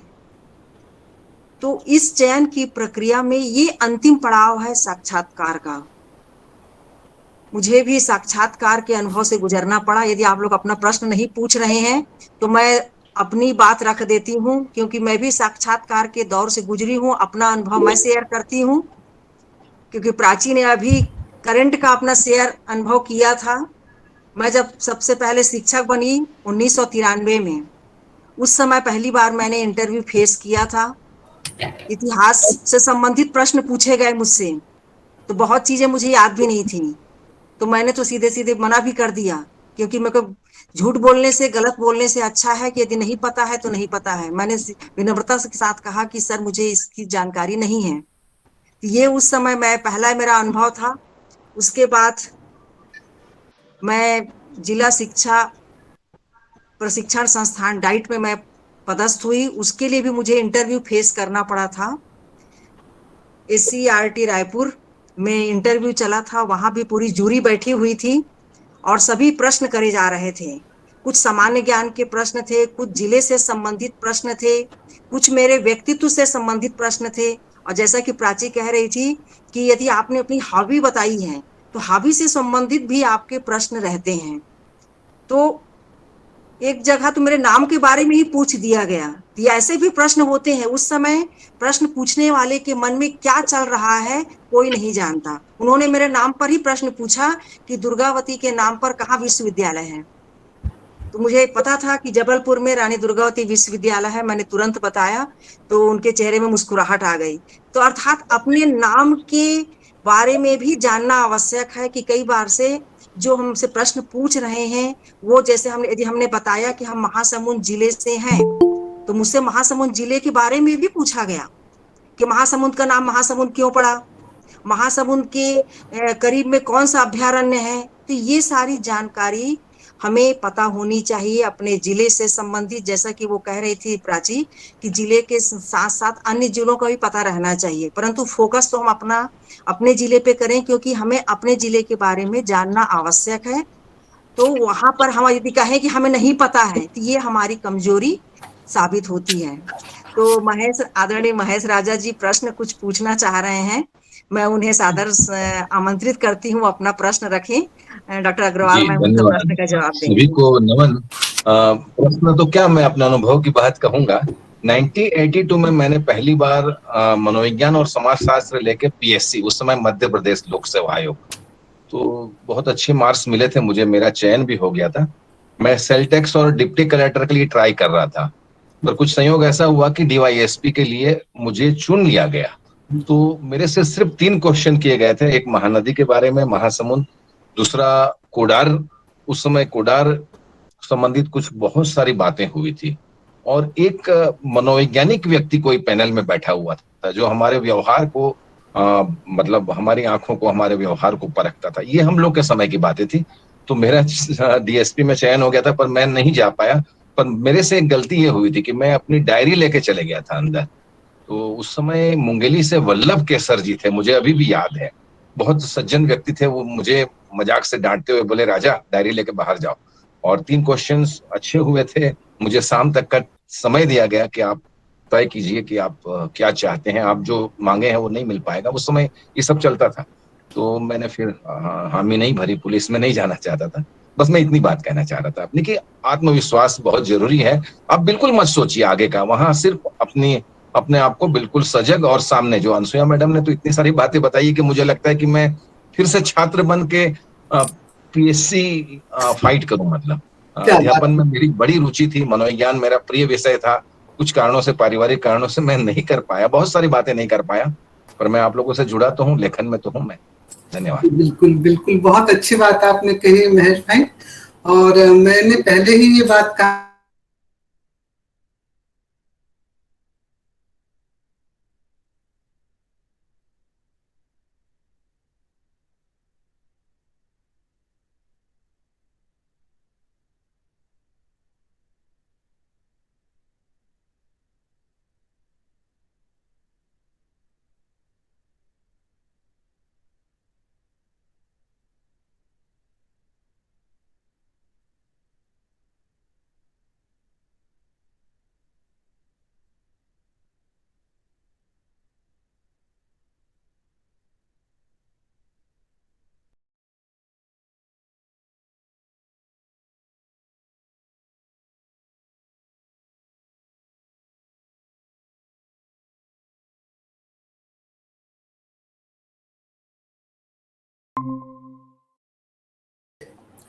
तो इस चयन की प्रक्रिया में ये अंतिम पड़ाव है साक्षात्कार का। मुझे भी साक्षात्कार के अनुभव से गुजरना पड़ा। यदि आप लोग अपना प्रश्न नहीं पूछ रहे हैं तो मैं अपनी बात रख देती हूँ, क्योंकि मैं भी साक्षात्कार के दौर से गुजरी हूँ। अपना अनुभव मैं शेयर करती हूँ, क्योंकि प्राची ने अभी करंट का अपना शेयर अनुभव किया था। मैं जब सबसे पहले शिक्षक बनी 1993 में, उस समय पहली बार मैंने इंटरव्यू फेस किया था। इतिहास से संबंधित प्रश्न पूछे गए मुझसे, तो बहुत चीजें मुझे याद भी नहीं थी, तो मैंने तो सीधे सीधे मना भी कर दिया, क्योंकि मेरे को झूठ बोलने से, गलत बोलने से अच्छा है कि यदि नहीं पता है तो नहीं पता है। मैंने विनम्रता के साथ कहा कि सर मुझे इसकी जानकारी नहीं है। ये उस समय मैं पहला मेरा अनुभव था। उसके बाद मैं जिला शिक्षा प्रशिक्षण संस्थान डाइट में मैं पदस्थ हुई। उसके लिए भी मुझे इंटरव्यू फेस करना पड़ा था। SCERT रायपुर में इंटरव्यू चला था, वहां भी पूरी जूरी बैठी हुई थी और सभी प्रश्न करे जा रहे थे। कुछ सामान्य ज्ञान के प्रश्न थे, कुछ जिले से संबंधित प्रश्न थे, कुछ मेरे व्यक्तित्व से संबंधित प्रश्न थे। और जैसा कि प्राची कह रही थी कि यदि आपने अपनी हॉबी बताई है तो हॉबी से संबंधित भी आपके प्रश्न रहते हैं। तो एक जगह तो मेरे नाम के बारे में ही पूछ दिया गया। तो ऐसे भी प्रश्न होते हैं। उस समय प्रश्न पूछने वाले के मन में क्या चल रहा है कोई नहीं जानता। उन्होंने मेरे नाम पर ही प्रश्न पूछा कि दुर्गावती के नाम पर कहाँ विश्वविद्यालय है। तो मुझे पता था कि जबलपुर में रानी दुर्गावती विश्वविद्यालय है। मैंने तुरंत बताया तो उनके चेहरे में मुस्कुराहट आ गई। तो अर्थात अपने नाम के बारे में भी जानना आवश्यक है कि कई बार से जो हमसे प्रश्न पूछ रहे हैं वो, जैसे यदि हमने बताया कि हम महासमुंद जिले से हैं तो मुझसे महासमुंद जिले के बारे में भी पूछा गया कि महासमुंद का नाम महासमुंद क्यों पड़ा, महासमुंद के करीब में कौन सा अभ्यारण्य है। तो ये सारी जानकारी हमें पता होनी चाहिए अपने जिले से संबंधित, जैसा कि वो कह रही थी प्राची कि जिले के साथ साथ अन्य जिलों का भी पता रहना चाहिए, परंतु फोकस तो हम अपने जिले पे करें, क्योंकि हमें अपने जिले के बारे में जानना आवश्यक है। तो वहां पर हम यदि कहें कि हमें नहीं पता है तो ये हमारी कमजोरी साबित होती है। तो आदरणीय महेश राजा जी प्रश्न कुछ पूछना चाह रहे हैं, मैं उन्हें सादर आमंत्रित करती हूँ अपना प्रश्न रखें। डॉक्टर अग्रवाल जी मैम उनका धन्यवाद। प्रश्न का जवाब सभी देंगे। को नमन। प्रश्न तो क्या, मैं अपने अनुभव की बात कहूंगा। 1982 में मैंने पहली बार मनोविज्ञान और समाजशास्त्र लेके पीएससी, उस समय मध्य प्रदेश लोक सेवा आयोग, तो बहुत अच्छे मार्क्स मिले थे मुझे, मेरा चयन भी हो गया था। मैं सेल टैक्स और डिप्टी कलेक्टर के लिए ट्राई कर रहा था, पर कुछ संयोग ऐसा हुआ कि डीवाईएसपी के लिए मुझे चुन लिया गया। तो मेरे से सिर्फ 3 क्वेश्चन किए गए थे, एक महानदी के बारे में, महासमुंद, दूसरा कोडार। उस समय कोडार संबंधित कुछ बहुत सारी बातें हुई थी, और एक मनोवैज्ञानिक व्यक्ति कोई पैनल में बैठा हुआ था जो हमारे व्यवहार को मतलब हमारी आंखों को, हमारे व्यवहार को परखता था। ये हम लोग के समय की बातें थी। तो मेरा डीएसपी में चयन हो गया था, पर मैं नहीं जा पाया। पर मेरे से एक गलती ये हुई थी कि मैं अपनी डायरी लेके चले गया था अंदर। तो उस समय मुंगेली से वल्लभ केसर जी थे, मुझे अभी भी याद है, बहुत सज्जन व्यक्ति थे। वो मुझे मजाक से डांटते हुए बोले, राजा डायरी लेके बाहर जाओ। और 3 क्वेश्चंस अच्छे हुए थे। मुझे शाम तक का समय दिया गया कि आप तय कीजिए कि आप क्या चाहते हैं, आप जो मांगे हैं वो नहीं मिल पाएगा। उस समय ये सब चलता था। तो मैंने फिर हामी नहीं भरी, पुलिस में नहीं जाना चाहता था। बस मैं इतनी बात कहना चाह रहा था अपनी, कि आत्मविश्वास बहुत जरूरी है। आप बिल्कुल मत सोचिए आगे का, वहां सिर्फ अपने आप को बिल्कुल सजग, और सामने जो अनसुया मैडम ने तो इतनी सारी बातें बताई कि मुझे लगता है कि मैं फिर से छात्र बन के पीएससी फाइट करूं। मतलब क्या बात अध्यापन में मेरी बड़ी रुचि थी, मनोविज्ञान मेरा प्रिय विषय था। कुछ कारणों से, पारिवारिक कारणों से मैं नहीं कर पाया, बहुत सारी बातें नहीं कर पाया, पर मैं आप लोगों से जुड़ा तो हूँ, लेखन में तो हूँ मैं। धन्यवाद। बिल्कुल बिल्कुल, बहुत अच्छी बात आपने कही महेश भाई। और मैंने पहले ही ये बात कहा,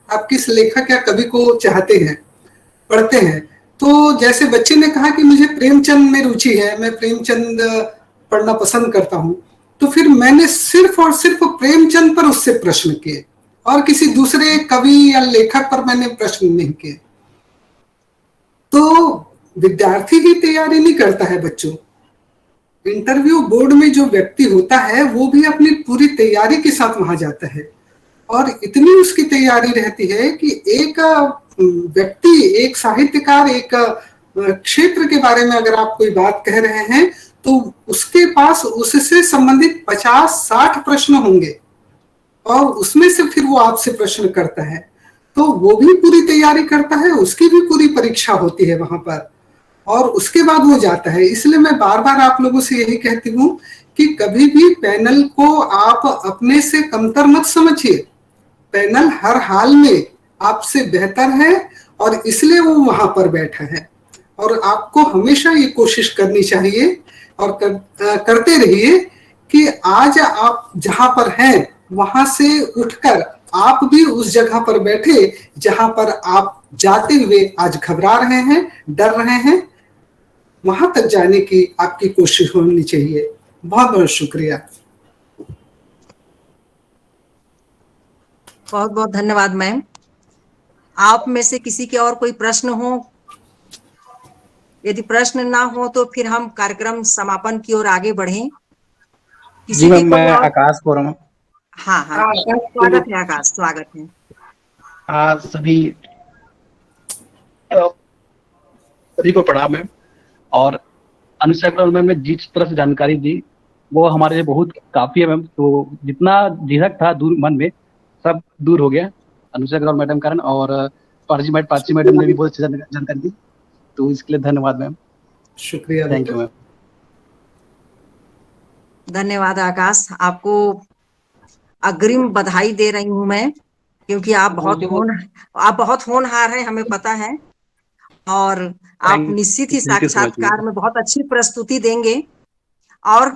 आप किस लेखक या कवि को चाहते हैं, पढ़ते हैं? तो जैसे बच्चे ने कहा कि मुझे प्रेमचंद में रुचि है, मैं प्रेमचंद पढ़ना पसंद करता हूं, तो फिर मैंने सिर्फ और सिर्फ प्रेमचंद पर उससे प्रश्न किए, और किसी दूसरे कवि या लेखक पर मैंने प्रश्न नहीं किए। तो विद्यार्थी ही तैयारी नहीं करता है बच्चों, इंटरव्यू बोर्ड में जो व्यक्ति होता है वो भी अपनी पूरी तैयारी के साथ वहां जाता है, और इतनी उसकी तैयारी रहती है कि एक व्यक्ति, एक साहित्यकार, एक क्षेत्र के बारे में अगर आप कोई बात कह रहे हैं तो उसके पास उससे संबंधित 50-60 प्रश्न होंगे, और उसमें से फिर वो आपसे प्रश्न करता है। तो वो भी पूरी तैयारी करता है, उसकी भी पूरी परीक्षा होती है वहां पर, और उसके बाद वो जाता है। इसलिए मैं बार बार आप लोगों से यही कहती हूँ कि कभी भी पैनल को आप अपने से कमतर मत समझिए। पैनल हर हाल में आपसे बेहतर है, और इसलिए वो वहां पर बैठा है। और आपको हमेशा ये कोशिश करनी चाहिए, और करते रहिए कि आज आप जहां पर हैं वहां से उठकर आप भी उस जगह पर बैठे जहां पर आप जाते हुए आज घबरा रहे हैं, डर रहे हैं, वहां तक जाने की आपकी कोशिश होनी चाहिए। बहुत बहुत शुक्रिया। बहुत बहुत धन्यवाद मैम। आप में से किसी के और कोई प्रश्न हो? यदि प्रश्न ना हो तो फिर हम कार्यक्रम समापन की ओर आगे बढ़ें। किसी जी की मैम, कोई मैं और? आकाश बोल रहा हूँ। हाँ हाँ, स्वागत है आकाश, स्वागत है। सभी सभी को प्रणाम मैम। और अनुष्का अग्रवाल मैम ने जिस तरह से जानकारी दी वो हमारे लिए बहुत काफी है मैम। तो जितना झिझक था दूर मन में सब दूर हो गया अनुष्का अग्रवाल मैडम कारण। और पारसी मैडम ने भी बहुत अच्छी जानकारी दी, तो इसके लिए धन्यवाद मैम। शुक्रिया, थैंक यू मैम। धन्यवाद आकाश, आपको अग्रिम बधाई दे रही हूं मैं, क्योंकि आप बहुत होनहार हैं, हमें पता है। और आप निश्चित ही साक्षात्कार में बहुत अच्छी प्रस्तुति देंगे। और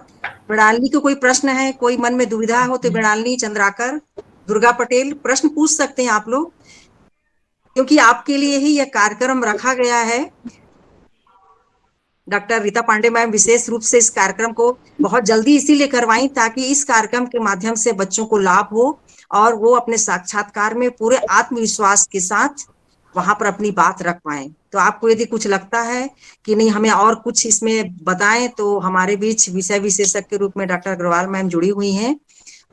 मृणालिनी को कोई प्रश्न है, कोई मन में दुविधा हो तो मृणालिनी, चंद्राकर, दुर्गा पटेल प्रश्न पूछ सकते हैं आप लोग, क्योंकि आपके लिए ही यह कार्यक्रम रखा गया है। डॉक्टर रीता पांडे मैम विशेष रूप से इस कार्यक्रम को बहुत जल्दी इसीलिए करवाई ताकि इस कार्यक्रम के माध्यम से बच्चों को लाभ हो और वो अपने साक्षात्कार में पूरे आत्मविश्वास के साथ वहां पर अपनी बात रख पाए। तो आपको यदि कुछ लगता है कि नहीं हमें और कुछ इसमें बताएं, तो हमारे बीच विषय विशेषज्ञ के रूप में डॉक्टर अग्रवाल मैम जुड़ी हुई हैं,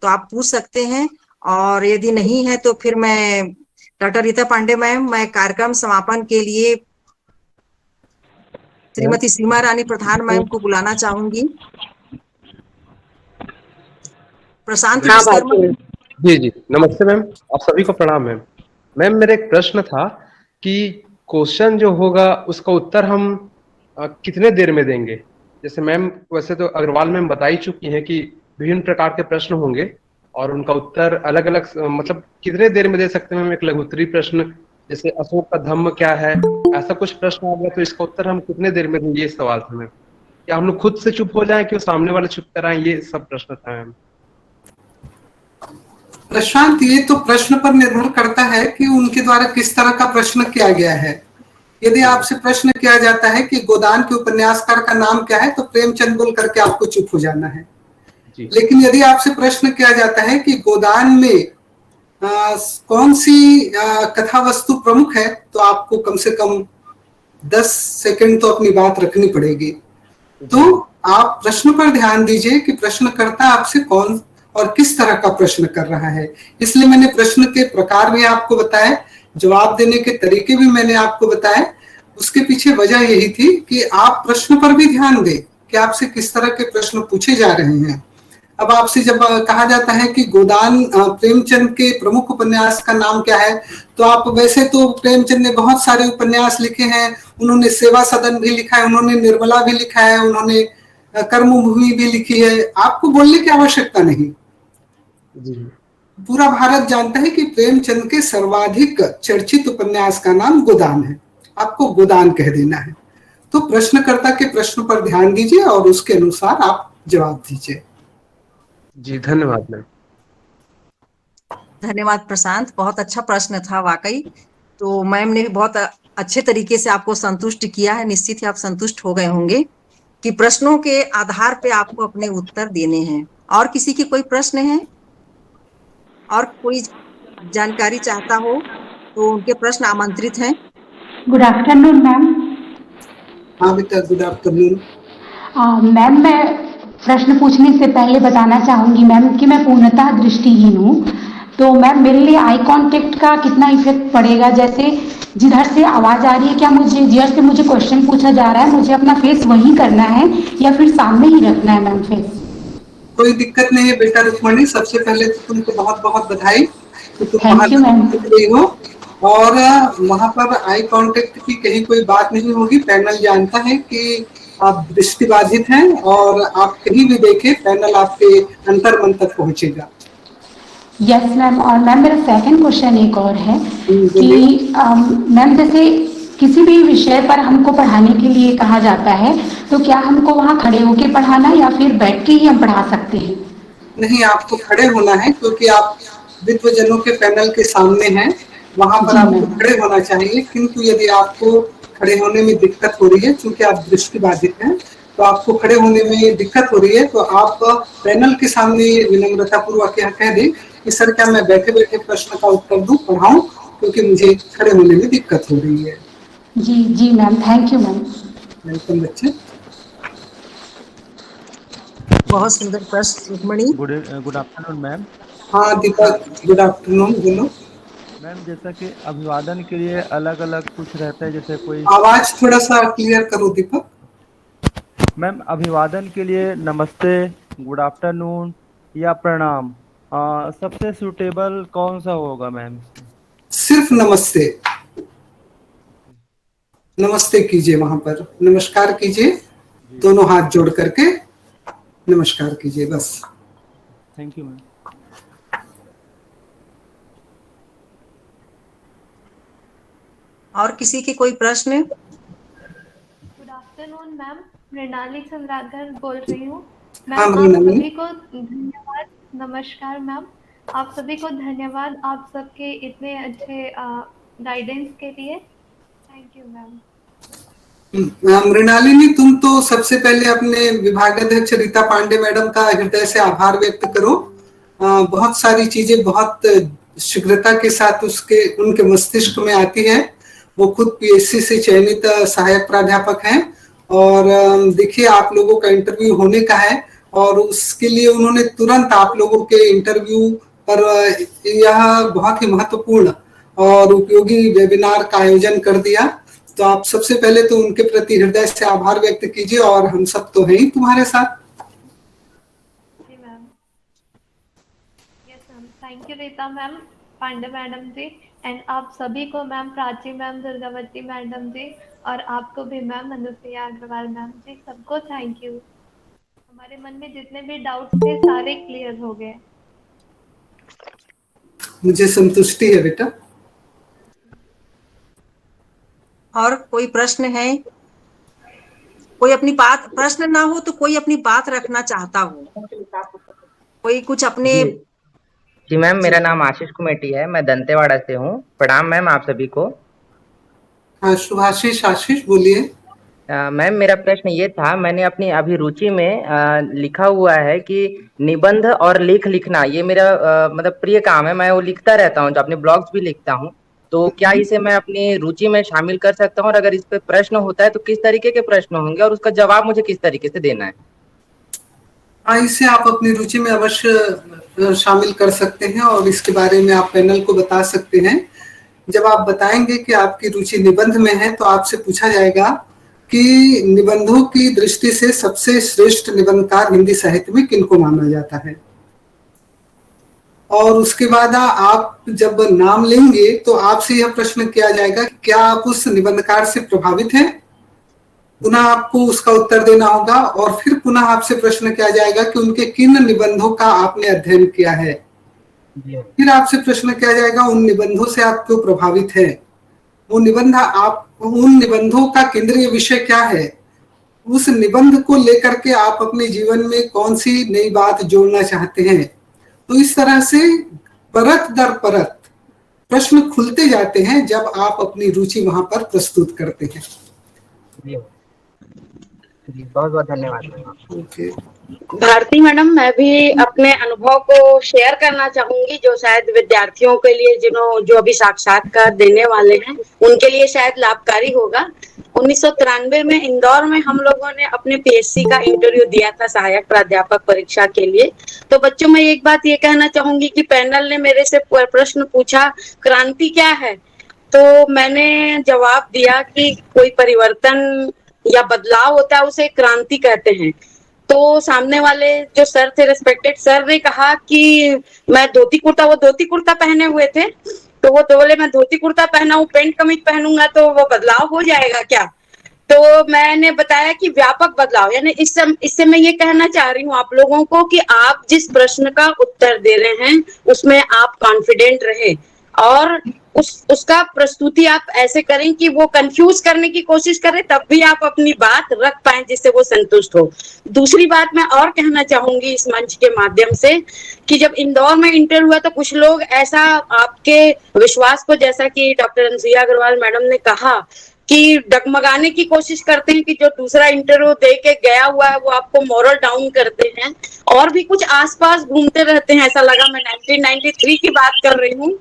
तो आप पूछ सकते हैं। और यदि नहीं है तो फिर मैं डॉक्टर रीता पांडे मैम, मैं कार्यक्रम समापन के लिए श्रीमती सीमा रानी प्रधान मैम को बुलाना चाहूंगी। प्रशांत जी जी नमस्ते मैम, आप सभी को प्रणाम मैम। मैम मेरा एक प्रश्न था कि क्वेश्चन जो होगा उसका उत्तर हम कितने देर में देंगे? जैसे मैम वैसे तो अग्रवाल मैम बता ही चुकी हैं कि विभिन्न प्रकार के प्रश्न होंगे और उनका उत्तर अलग अलग मतलब कितने देर में दे सकते हैं मैम? एक लघुत्तरी प्रश्न जैसे अशोक का धम्म क्या है, ऐसा कुछ प्रश्न आ गया तो इसका उत्तर हम कितने देर में देंगे? ये सवाल था मैम। क्या हम लोग खुद से चुप हो जाएं कि सामने वाले चुप कराएं? ये सब प्रश्न था मैम। प्रशांत, ये तो प्रश्न पर निर्भर करता है कि उनके द्वारा किस तरह का प्रश्न किया गया है। यदि आपसे प्रश्न किया जाता है कि गोदान के उपन्यासकार का नाम क्या है, तो प्रेमचंद बोल करके आपको चुप हो जाना है। लेकिन यदि आपसे प्रश्न किया जाता है कि गोदान में कौन सी कथा वस्तु प्रमुख है, तो आपको कम से कम 10 सेकंड तो अपनी बात रखनी पड़ेगी। तो आप प्रश्न पर ध्यान दीजिए कि प्रश्नकर्ता आपसे कौन और किस तरह का प्रश्न कर रहा है। इसलिए मैंने प्रश्न के प्रकार भी आपको बताया, जवाब देने के तरीके भी मैंने आपको बताए। उसके पीछे वजह यही थी कि आप प्रश्न पर भी ध्यान दें कि आपसे किस तरह के प्रश्न पूछे जा रहे हैं। अब आपसे जब कहा जाता है कि गोदान प्रेमचंद के प्रमुख उपन्यास का नाम क्या है, तो आप वैसे तो प्रेमचंद ने बहुत सारे उपन्यास लिखे हैं, उन्होंने सेवा सदन भी लिखा है, उन्होंने निर्मला भी लिखा है, उन्होंने कर्मभूमि भी लिखी है। आपको बोलने की आवश्यकता नहीं, पूरा भारत जानता है कि प्रेमचंद के सर्वाधिक चर्चित उपन्यास का नाम गोदान है। आपको गोदान कह देना है। तो प्रश्नकर्ता के प्रश्न पर ध्यान दीजिए और उसके अनुसार आप जवाब दीजिए। जी धन्यवाद मैम। धन्यवाद प्रशांत, बहुत अच्छा प्रश्न था वाकई। तो मैम ने भी बहुत अच्छे तरीके से आपको संतुष्ट किया है। निश्चित ही आप संतुष्ट हो गए होंगे कि प्रश्नों के आधार पे आपको अपने उत्तर देने हैं। और किसी की कोई प्रश्न है और कोई जानकारी चाहता हो तो उनके प्रश्न आमंत्रित हैं। Good afternoon ma'am. हाँ बेटा, गुड आफ्टरनून। मैम मैं प्रश्न पूछने से पहले बताना चाहूंगी मैम कि मैं पूर्णतः दृष्टिहीन हूँ। तो मैम मेरे लिए आई कांटेक्ट का कितना इफेक्ट पड़ेगा? जैसे जिधर से आवाज आ रही है, क्या मुझे जिधर से मुझे क्वेश्चन पूछा जा रहा है मुझे अपना फेस वहीं करना है या फिर सामने ही रखना है मैम फेस? कोई दिक्कत नहीं है बेटा रुक्मणी। सबसे पहले तो तुमको बहुत बहुत बधाई कि तुम थैंक यू मैम। हो। और वहाँ पर आई कांटेक्ट की कहीं कोई बात नहीं होगी। पैनल जानता है कि आप दृष्टिबाधित हैं और आप कहीं भी देखें पैनल आपके अंतर मन तक पहुंचेगा। Yes ma'am. और मैम मेरा सेकंड क्वेश्चन एक और है कि मैम जैसे किसी भी विषय पर हमको पढ़ाने के लिए कहा जाता है तो क्या हमको वहाँ खड़े होकर पढ़ाना या फिर बैठ के ही हम पढ़ा सकते हैं? नहीं, आपको खड़े होना है क्योंकि आप विद्वजनों के पैनल के सामने हैं, वहां पर आपको खड़े होना चाहिए। किंतु यदि आपको खड़े होने में दिक्कत हो रही है, क्योंकि आप दृष्टिबाधित हैं, तो आपको खड़े होने में दिक्कत हो रही है, तो आप पैनल के सामने विनम्रता पूर्वक यह कह दें कि सर क्या मैं बैठे बैठे प्रश्न का उत्तर दूं, पढ़ाऊं, क्योंकि मुझे खड़े होने में दिक्कत हो रही है। जी जी ma'am, thank you ma'am. Welcome बच्चे। बहुत सुंदर प्रश्न रुक्मणी। Good afternoon ma'am. हाँ दीपक, गुड आफ्टरनून। बोलो। मैम जैसा कि अभिवादन के लिए अलग अलग कुछ रहता है, जैसे कोई आवाज थोड़ा सा क्लियर करो दीपक। मैम अभिवादन के लिए नमस्ते, गुड आफ्टरनून या प्रणाम, सबसे सूटेबल कौन सा होगा मैम? सिर्फ नमस्ते, नमस्ते कीजिए, वहां पर नमस्कार कीजिए, दोनों हाथ जोड़ करके नमस्कार कीजिए बस। Thank you ma'am. और किसी के कोई प्रश्न? Good afternoon ma'am, Mrinali Chandrakar बोल रही हूँ मैम। हाँ, आप मृणाली। सभी को धन्यवाद। नमस्कार मैम, आप सभी को धन्यवाद आप सबके इतने अच्छे गाइडेंस के लिए। Thank you ma'am. मृणालिनी, तुम तो सबसे पहले अपने विभागाध्यक्ष रीता पांडे मैडम का हृदय से आभार व्यक्त करो। बहुत सारी चीजें बहुत शीघ्रता के साथ उनके मस्तिष्क में आती है। वो खुद पीएससी से चयनित सहायक प्राध्यापक हैं और देखिए आप लोगों का इंटरव्यू होने का है और उसके लिए उन्होंने तुरंत आप लोगों के इंटरव्यू पर यह बहुत ही महत्वपूर्ण और उपयोगी वेबिनार का आयोजन कर दिया। तो आप सबसे पहले तो उनके प्रति हृदय से आभार व्यक्त कीजिए और हम सब तो हैं ही तुम्हारे साथ। जी ma'am. Yes ma'am, thank you Rita ma'am, Pandey madam ji, and आप सभी को ma'am, Prachi ma'am, Durgavati madam ji, और आपको भी मैम, अनुप्रिया अग्रवाल मैम जी, सबको थैंक यू। हमारे मन में जितने भी डाउट्स थे सारे क्लियर हो गए। मुझे संतुष्टि है बेटा। और कोई प्रश्न है? कोई अपनी बात, प्रश्न ना हो तो कोई अपनी बात रखना चाहता हो, कोई कुछ अपने? जी मैम, मेरा नाम आशीष कुमेटी है, मैं दंतेवाड़ा से हूँ। प्रणाम मैम आप सभी को। हाँ शुभाशीष, आशीष बोलिए। मैम मेरा प्रश्न ये था, मैंने अपनी अभिरुचि में लिखा हुआ है कि निबंध और लेख लिखना ये मेरा मतलब प्रिय काम है। मैं वो लिखता रहता हूँ, जो अपने ब्लॉग्स भी लिखता हूँ। तो क्या इसे मैं अपनी रुचि में शामिल कर सकता हूँ? और अगर इस पे प्रश्न होता है तो किस तरीके के प्रश्न होंगे और उसका जवाब मुझे किस तरीके से देना है? हाँ, इसे आप अपनी रुचि में अवश्य शामिल कर सकते हैं और इसके बारे में आप पैनल को बता सकते हैं। जब आप बताएंगे कि आपकी रुचि निबंध में है तो आपसे पूछा जाएगा कि निबंधों की दृष्टि से सबसे श्रेष्ठ निबंधकार हिंदी साहित्य में किनको माना जाता है। और उसके बाद आप जब नाम लेंगे तो आपसे यह प्रश्न किया जाएगा कि क्या आप उस निबंधकार से प्रभावित हैं। पुनः आपको उसका उत्तर देना होगा और फिर पुनः आपसे प्रश्न किया जाएगा कि उनके किन निबंधों का आपने अध्ययन किया है। फिर आपसे प्रश्न किया जाएगा उन निबंधों से आप क्यों प्रभावित हैं, वो निबंध आप, उन निबंधों का केंद्रीय विषय क्या है, उस निबंध को लेकर के आप अपने जीवन में कौन सी नई बात जोड़ना चाहते हैं। तो इस तरह से परत दर परत प्रश्न खुलते जाते हैं जब आप अपनी रुचि वहां पर प्रस्तुत करते हैं। बहुत बहुत धन्यवाद। भारती मैडम, मैं भी अपने अनुभव को शेयर करना चाहूंगी, जो शायद विद्यार्थियों के लिए जो अभी साक्षात्कार देने वाले हैं उनके लिए शायद लाभकारी होगा। 1993 में इंदौर में हम लोगों ने अपने पीएससी का इंटरव्यू दिया था सहायक प्राध्यापक परीक्षा के लिए। तो बच्चों मैं एक बात ये कहना चाहूंगी कि पैनल ने मेरे से प्रश्न पूछा क्रांति क्या है, तो मैंने जवाब दिया कि कोई परिवर्तन या बदलाव होता है उसे क्रांति कहते हैं। तो सामने वाले जो सर थे, रेस्पेक्टेड सर, ने कहा कि मैं धोती कुर्ता, वो धोती कुर्ता पहने हुए थे, तो वो बोले मैं धोती कुर्ता पहना हूँ, पेंट कमीज पहनूंगा तो वो बदलाव हो जाएगा क्या। तो मैंने बताया कि व्यापक बदलाव, यानी इससे मैं ये कहना चाह रही हूँ आप लोगों को कि आप जिस प्रश्न का उत्तर दे रहे हैं उसमें आप कॉन्फिडेंट रहे और उसका प्रस्तुति आप ऐसे करें कि वो कंफ्यूज करने की कोशिश करे, तब भी आप अपनी बात रख पाए जिससे वो संतुष्ट हो। दूसरी बात मैं और कहना चाहूंगी इस मंच के माध्यम से कि जब इंदौर में इंटर हुआ तो कुछ लोग ऐसा आपके विश्वास को, जैसा कि डॉक्टर अनुप्रिया अग्रवाल मैडम ने कहा, कि डगमगाने की कोशिश करते हैं कि जो दूसरा इंटरव्यू दे के गया हुआ है वो आपको मोरल डाउन करते हैं और भी कुछ आसपास घूमते रहते हैं। ऐसा लगा, मैं 1993 की बात कर रही हूँ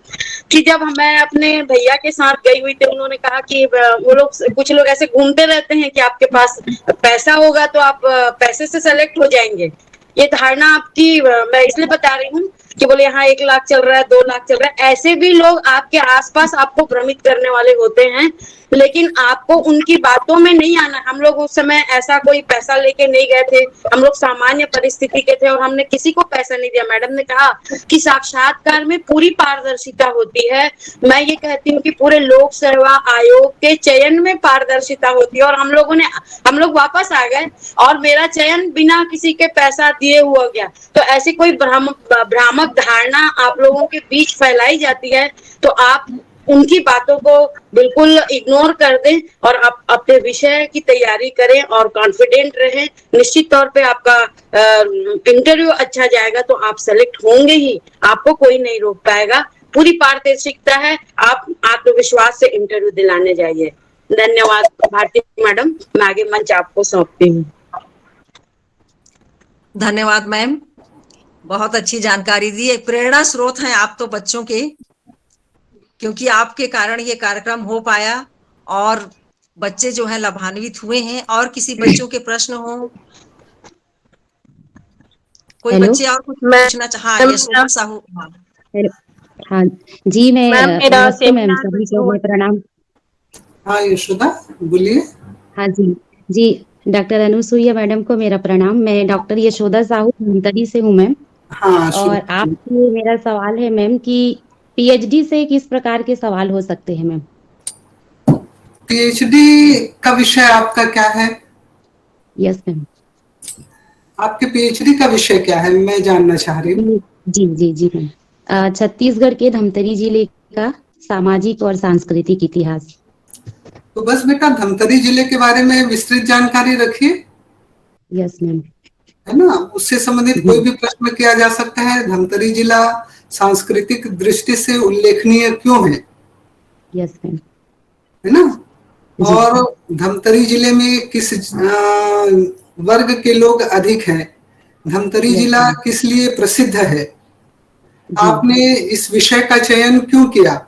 कि जब मैं अपने भैया के साथ गई हुई थी, उन्होंने कहा कि वो लोग, कुछ लोग ऐसे घूमते रहते हैं कि आपके पास पैसा होगा तो आप पैसे से सेलेक्ट हो जाएंगे। ये धारणा आपकी, मैं इसलिए बता रही हूँ कि बोले यहाँ 1 लाख चल रहा है, 2 लाख चल रहा है। ऐसे भी लोग आपके आसपास आपको भ्रमित करने वाले होते हैं, लेकिन आपको उनकी बातों में नहीं आना। हम लोग उस समय ऐसा कोई पैसा लेके नहीं गए थे, हम लोग सामान्य परिस्थिति के थे और हमने किसी को पैसा नहीं दिया। मैडम ने कहा कि साक्षात्कार में पूरी पारदर्शिता होती है। मैं ये कहती हूँ कि पूरे लोक सेवा आयोग के चयन में पारदर्शिता होती है, और हम लोग वापस आ गए और मेरा चयन बिना किसी के पैसा दिए हुआ गया। तो ऐसी कोई भ्रामक धारणा आप लोगों के बीच फैलाई जाती है, तो आप उनकी बातों को बिल्कुल इग्नोर कर दें और आप अपने विषय की तैयारी करें और कॉन्फिडेंट रहें। निश्चित तौर पे आपका इंटरव्यू अच्छा जाएगा तो आप सेलेक्ट होंगे ही, आपको कोई नहीं रोक पाएगा। पूरी पारदर्शिता है, आप आत्मविश्वास से इंटरव्यू दिलाने जाइए। धन्यवाद भारती मैडम, मैं आगे मंच आपको सौंपती हूँ। धन्यवाद मैम, बहुत अच्छी जानकारी दी। एक प्रेरणा स्रोत हैं आप तो बच्चों के, क्योंकि आपके कारण ये कार्यक्रम हो पाया और बच्चे जो है लाभान्वित हुए हैं। और किसी बच्चों के प्रश्न हो, कोई हेलो? बच्चे और कुछ पूछना चाहे? यशोदा साहू। हाँ जी, मैं नमस्ते मैम, सभी को मैं प्रणाम। हाँ यशोदा बोलिए। हाँ जी जी, डॉक्टर अनुसुईया मैडम को मेरा प्रणाम। मैं डॉक्टर यशोदा साहू धमतरी से हूँ मैम। हाँ, और आपसे मेरा सवाल है मैम कि पीएचडी से किस प्रकार के सवाल हो सकते हैं मैम? पीएचडी का विषय आपका क्या है? Yes ma'am. आपके पीएचडी का विषय क्या है, मैं जानना चाह रही हूँ। जी जी जी मैम, छत्तीसगढ़ के धमतरी जिले का सामाजिक और सांस्कृतिक इतिहास। तो बस बेटा धमतरी जिले के बारे में विस्तृत जानकारी रखिए। Yes ma'am. है ना, उससे संबंधित कोई भी प्रश्न किया जा सकता है। धमतरी जिला सांस्कृतिक दृष्टि से उल्लेखनीय क्यों है? Yes ma'am. है ना, और धमतरी जिले में किस वर्ग के लोग अधिक हैं? धमतरी जिला किस लिए प्रसिद्ध है? आपने इस विषय का चयन क्यों किया?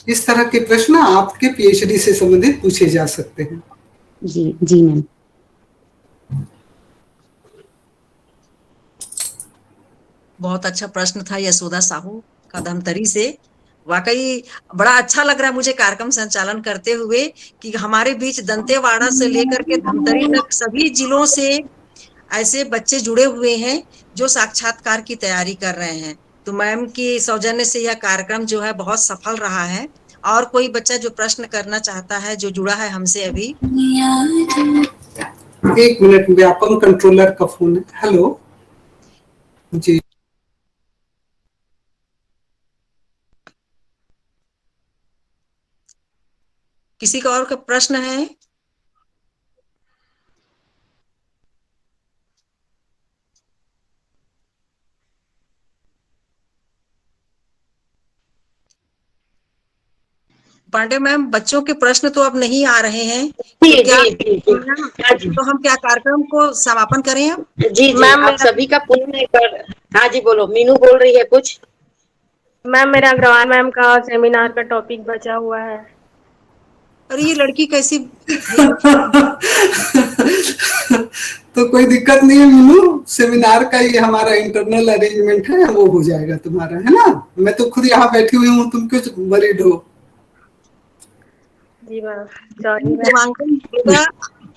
इस तरह के प्रश्न आपके पीएचडी से संबंधित पूछे जा सकते हैं। जी जी मैम। बहुत अच्छा प्रश्न था यशोदा साहू का धमतरी से। वाकई बड़ा अच्छा लग रहा है मुझे कार्यक्रम संचालन करते हुए कि हमारे बीच दंतेवाड़ा से लेकर के धमतरी तक सभी जिलों से ऐसे बच्चे जुड़े हुए हैं जो साक्षात्कार की तैयारी कर रहे हैं। तो मैम की सौजन्य से यह कार्यक्रम जो है बहुत सफल रहा है। और कोई बच्चा जो प्रश्न करना चाहता है जो जुड़ा है हमसे अभी? 1 मिनट, व्यापम कंट्रोलर का फोन है। हेलो जी। किसी का और का प्रश्न है? पांडे मैम, बच्चों के प्रश्न तो अब नहीं आ रहे हैं, तो हम क्या कार्यक्रम को समापन करें अब? जी जी, आप सभी का पुण्य कर। हाँ जी बोलो, मीनू बोल रही है कुछ। मैम मेरा अग्रवाल मैम का सेमिनार का टॉपिक बचा हुआ है। अरे ये लड़की कैसी तो कोई दिक्कत नहीं है मीनू, सेमिनार का ये हमारा इंटरनल अरेंजमेंट है, वो हो जाएगा तुम्हारा, है ना। मैं तो खुद यहाँ बैठी हुई हूँ, तुम क्यों वरीड हो? जी मैम, सॉरी।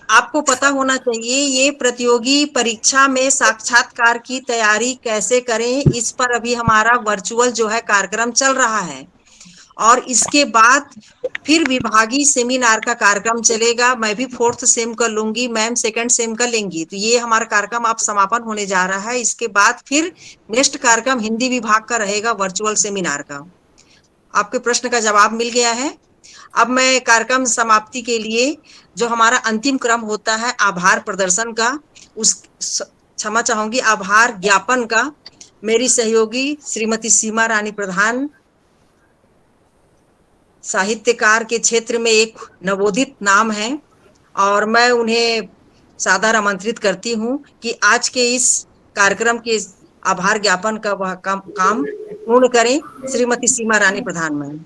आपको पता होना चाहिए ये प्रतियोगी परीक्षा में साक्षात्कार की तैयारी कैसे करें, इस पर अभी हमारा वर्चुअल जो है कार्यक्रम चल रहा है। और इसके बाद फिर विभागीय सेमिनार का कार्यक्रम चलेगा। मैं भी 4th सेम का लूंगी, मैम 2nd सेम का लेंगी। तो ये हमारा कार्यक्रम अब समापन होने जा रहा है। इसके बाद फिर नेक्स्ट कार्यक्रम हिंदी विभाग का रहेगा, वर्चुअल सेमिनार का। आपके प्रश्न का जवाब मिल गया है। अब मैं कार्यक्रम समाप्ति के लिए जो हमारा अंतिम क्रम होता है आभार प्रदर्शन का, उस क्षमा चाहूंगी आभार ज्ञापन का। मेरी सहयोगी श्रीमती सीमा रानी प्रधान साहित्यकार के क्षेत्र में एक नवोदित नाम है और मैं उन्हें सादर आमंत्रित करती हूं कि आज के इस कार्यक्रम के आभार ज्ञापन का वह काम पूर्ण करें। श्रीमती सीमा रानी प्रधान मैम।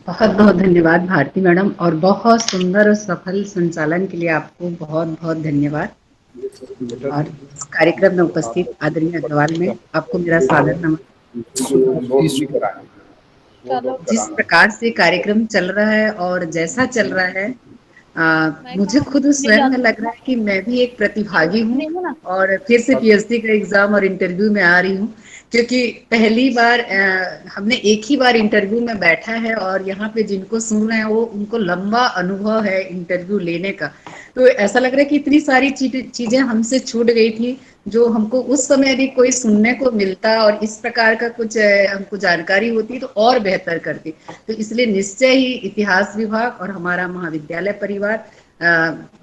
बहुत बहुत धन्यवाद भारती मैडम, और बहुत सुंदर और सफल संचालन के लिए आपको बहुत बहुत धन्यवाद। और इस कार्यक्रम में उपस्थित आदरणीय अग्रवाल में आपको मेरा सादर नमस्कार। जिस प्रकार से कार्यक्रम चल रहा है और जैसा चल रहा है, मुझे खुद स्वयं में लग रहा है कि मैं भी एक प्रतिभागी हूँ और फिर से पीएचडी का एग्जाम और इंटरव्यू में आ रही हूँ, क्योंकि पहली बार हमने एक ही बार इंटरव्यू में बैठा है और यहाँ पे जिनको सुन रहे हैं वो उनको लंबा अनुभव है इंटरव्यू लेने का। तो ऐसा लग रहा है कि इतनी सारी चीजें हमसे छूट गई थी जो हमको उस समय भी कोई सुनने को मिलता और इस प्रकार का कुछ हमको जानकारी होती तो और बेहतर करती। तो इसलिए निश्चय ही इतिहास विभाग और हमारा महाविद्यालय परिवार,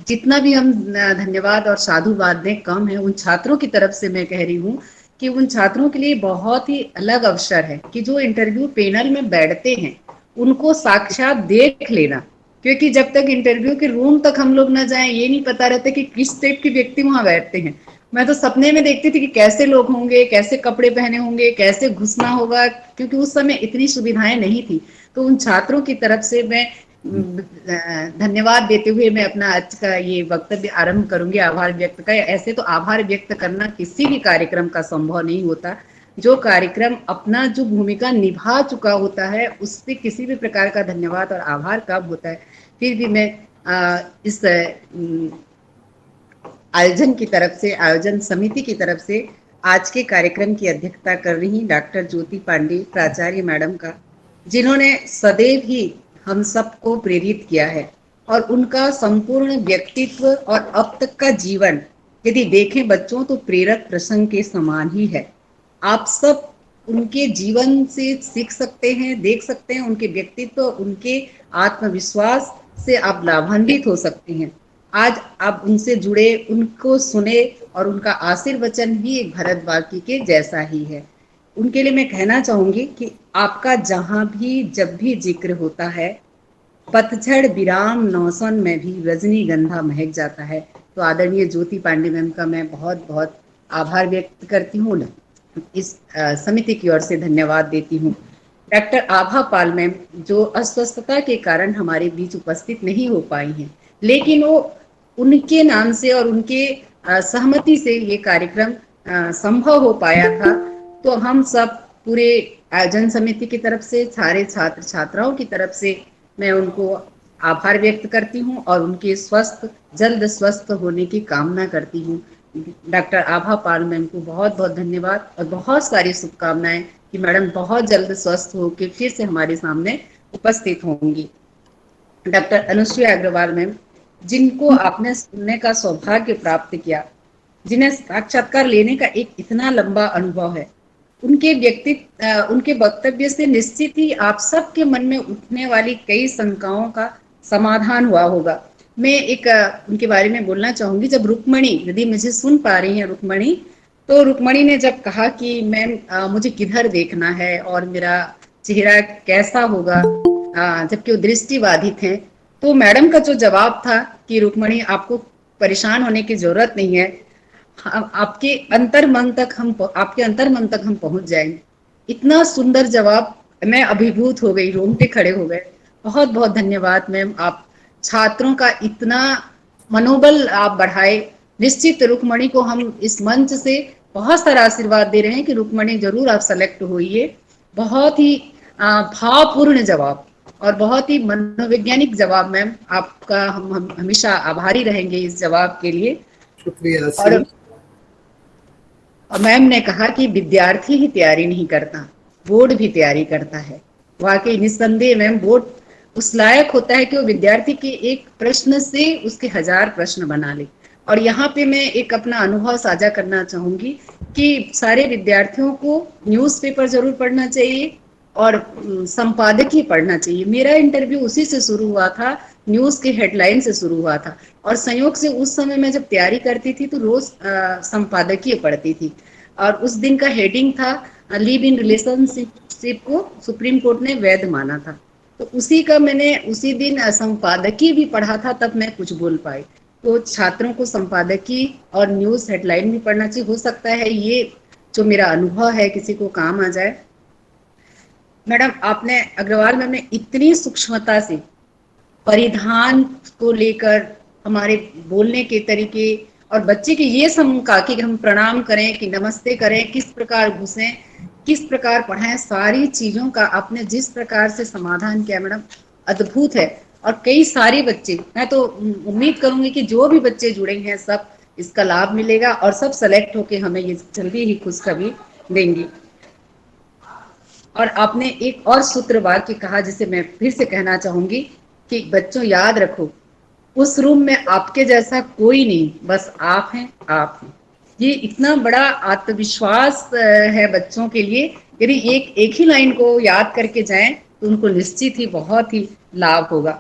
जितना भी हम धन्यवाद और साधुवाद दें कम है। उन छात्रों की तरफ से मैं कह रही हूँ कि उन छात्रों के लिए बहुत ही अलग अवसर है कि जो इंटरव्यू पैनल में बैठते हैं उनको साक्षात देख लेना, क्योंकि जब तक इंटरव्यू के रूम तक हम लोग ना जाएं ये नहीं पता रहता कि किस टाइप के व्यक्ति वहां बैठते हैं। मैं तो सपने में देखती थी कि कैसे लोग होंगे, कैसे कपड़े पहने होंगे, कैसे घुसना होगा, क्योंकि उस समय इतनी सुविधाएं नहीं थी। तो उन छात्रों की तरफ से मैं धन्यवाद देते हुए मैं अपना आज का ये वक्तव्य आरंभ करूंगी आभार व्यक्त का। ऐसे तो आभार व्यक्त करना किसी भी कार्यक्रम का संभव नहीं होता। जो कार्यक्रम अपना जो भूमिका निभा चुका होता है उस पे किसी भी प्रकार का धन्यवाद और आभार कब होता है। फिर भी मैं इस आयोजन की तरफ से, आयोजन समिति की तरफ से आज के कार्यक्रम की अध्यक्षता कर रही डॉक्टर ज्योति पांडे प्राचार्य मैडम का, जिन्होंने सदैव ही हम सबको प्रेरित किया है और उनका संपूर्ण व्यक्तित्व और अब तक का जीवन यदि देखें बच्चों तो प्रेरक प्रसंग के समान ही है। आप सब उनके जीवन से सीख सकते हैं, देख सकते हैं, उनके व्यक्तित्व, उनके आत्मविश्वास से आप लाभान्वित हो सकते हैं। आज आप उनसे जुड़े, उनको सुने और उनका आशीर्वचन भी एक भरतवाकी के जैसा ही है। उनके लिए मैं कहना चाहूंगी कि आपका जहां भी जब भी जिक्र होता है पतझड़ विराम नौसन में भी रजनीगंधा महक जाता है। तो आदरणीय ज्योति पांडे मैम का मैं बहुत बहुत आभार व्यक्त करती हूँ, इस समिति की ओर से धन्यवाद देती हूँ। डॉक्टर आभा पाल मैम जो अस्वस्थता के कारण हमारे बीच उपस्थित नहीं हो पाई हैं, लेकिन वो उनके नाम से और उनके सहमति से ये कार्यक्रम संभव हो पाया था। तो हम सब पूरे आयोजन समिति की तरफ से, सारे छात्र छात्राओं की तरफ से मैं उनको आभार व्यक्त करती हूँ और उनके जल्द स्वस्थ होने की कामना करती हूँ। डॉक्टर आभा पाल मैम को बहुत बहुत धन्यवाद और बहुत सारी शुभकामनाएं कि मैडम बहुत जल्द स्वस्थ होकर फिर से हमारे सामने उपस्थित होंगी। डॉक्टर अनुसुईया अग्रवाल मैम, जिनको आपने सुनने का सौभाग्य प्राप्त किया, जिन्हें साक्षात्कार लेने का एक इतना लंबा अनुभव है, उनके वक्तव्य से निश्चित ही आप सबके मन में उठने वाली कई शंकाओं का समाधान हुआ होगा। मैं एक उनके बारे में बोलना चाहूंगी। जब रुक्मणी, यदि मुझे सुन पा रही हैं रुक्मणी, तो रुक्मणी ने जब कहा कि मैम मुझे किधर देखना है और मेरा चेहरा कैसा होगा, जबकि वो दृष्टिबाधित हैं, तो मैडम का जो जवाब था कि रुक्मणी आपको परेशान होने की जरूरत नहीं है, आपके अंतर मन तक हम पहुंच जाएंगे। इतना सुंदर जवाब, मैं अभिभूत हो गई, रोंगटे खड़े हो गए। बहुत बहुत धन्यवाद मैम, आप छात्रों का इतना मनोबल आप बढ़ाए। निश्चित रुक्मणी को हम इस मंच से बहुत सारा आशीर्वाद दे रहे हैं कि रुक्मणी जरूर आप सेलेक्ट होइए। बहुत ही भावपूर्ण जवाब और बहुत ही मनोवैज्ञानिक जवाब मैम, आपका हम हमेशा आभारी रहेंगे इस जवाब के लिए। शुक्रिया। और मैम ने कहा कि विद्यार्थी ही तैयारी नहीं करता, बोर्ड भी तैयारी करता है। वाकई निस्संदेह मैम, बोर्ड उस लायक होता है कि वो विद्यार्थी के एक प्रश्न से उसके 1000 प्रश्न बना ले। और यहाँ पे मैं एक अपना अनुभव साझा करना चाहूंगी कि सारे विद्यार्थियों को न्यूज़पेपर जरूर पढ़ना चाहिए और संपादकीय पढ़ना चाहिए। मेरा इंटरव्यू उसी से शुरू हुआ था, न्यूज़ के हेडलाइन से शुरू हुआ था और संयोग से उस समय मैं जब तैयारी करती थी तो रोज संपादकीय पढ़ती थी और उस दिन का हेडिंग था लिव इन रिलेशनशिप को सुप्रीम कोर्ट ने वैध माना था। तो उसी का मैंने उसी दिन संपादकीय भी पढ़ा था, तब मैं कुछ बोल पाई। तो छात्रों को संपादकीय और न्यूज़ हेडलाइन भी पढ़ना चाहिए। हो सकता है ये जो मेरा अनुभव है किसी को काम आ जाए। मैडम आपने, अग्रवाल मैम ने इतनी सूक्ष्मता से परिधान को लेकर, हमारे बोलने के तरीके और बच्चे की ये शंका कि हम प्रणाम करें कि नमस्ते करें, किस प्रकार घुसें, किस प्रकार पढ़ाएं, सारी चीजों का आपने जिस प्रकार से समाधान किया मैडम, अद्भुत है। और कई सारे बच्चे, मैं तो उम्मीद करूंगी कि जो भी बच्चे जुड़े हैं सब इसका लाभ मिलेगा और सब सेलेक्ट होके हमें ये जल्दी ही खुशखबरी देंगी। और आपने एक और सूत्र वाक्य कहा जिसे मैं फिर से कहना चाहूंगी कि बच्चों याद रखो, उस रूम में आपके जैसा कोई नहीं, बस आप हैं, आप हैं। ये इतना बड़ा आत्मविश्वास है बच्चों के लिए। यदि एक ही लाइन को याद करके जाएं तो उनको निश्चित ही बहुत ही लाभ होगा।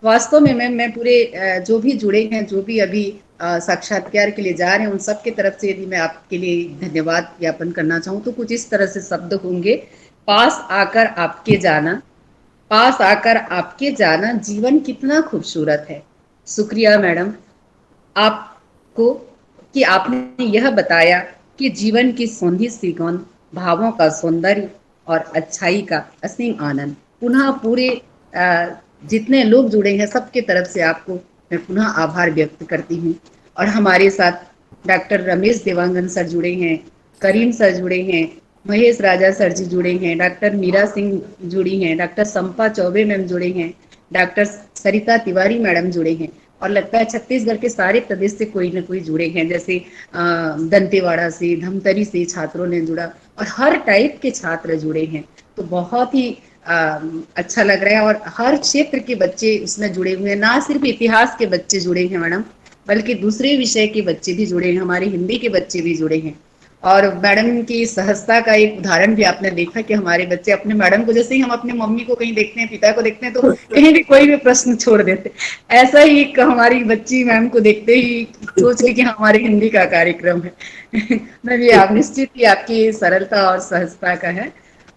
वास्तव में मैं पूरे जो भी जुड़े हैं, जो भी अभी साक्षात्कार के लिए जा रहे हैं, उन सब की तरफ से यदि मैं आपके लिए धन्यवाद ज्ञापन करना चाहूँ तो कुछ इस तरह से शब्द होंगे। पास आकर आपके जाना, पास आकर आपके जाना, जीवन कितना खूबसूरत है। शुक्रिया मैडम आपको कि आपने यह बताया कि जीवन की सौंधी सी गौंद, भावों का सौंदर्य और अच्छाई का असीम आनंद। पुनः पूरे जितने लोग जुड़े हैं सबके तरफ से आपको मैं पुनः आभार व्यक्त करती हूँ। और हमारे साथ डॉक्टर रमेश देवांगन सर जुड़े हैं, करीम सर जुड़े हैं, महेश राजा सर जी जुड़े हैं, डॉक्टर मीरा सिंह जुड़ी हैं, डॉक्टर संपा चौबे मैम जुड़े हैं, डॉक्टर सरिता तिवारी मैडम जुड़े हैं और लगता है छत्तीसगढ़ के सारे प्रदेश से कोई न कोई जुड़े हैं, जैसे दंतेवाड़ा से, धमतरी से छात्रों ने जुड़ा और हर टाइप के छात्र जुड़े हैं। तो बहुत ही अच्छा लग रहा है और हर क्षेत्र के बच्चे उसमें जुड़े हुए हैं। ना सिर्फ इतिहास के बच्चे जुड़े हैं मैडम, बल्कि दूसरे विषय के बच्चे भी जुड़े हैं, हमारे हिंदी के बच्चे भी जुड़े हैं। और मैडम की सहजता का एक उदाहरण भी आपने देखा कि हमारे बच्चे अपने मैडम को, जैसे ही हम अपने मम्मी को कहीं देखते हैं, पिता को देखते हैं, तो कहीं भी कोई भी प्रश्न छोड़ देते। ऐसा ही एक हमारी बच्ची मैम को देखते ही सोच ली कि हमारे हिंदी का कार्यक्रम है। मैं भी आप निश्चित ही आपकी सरलता और सहजता का है।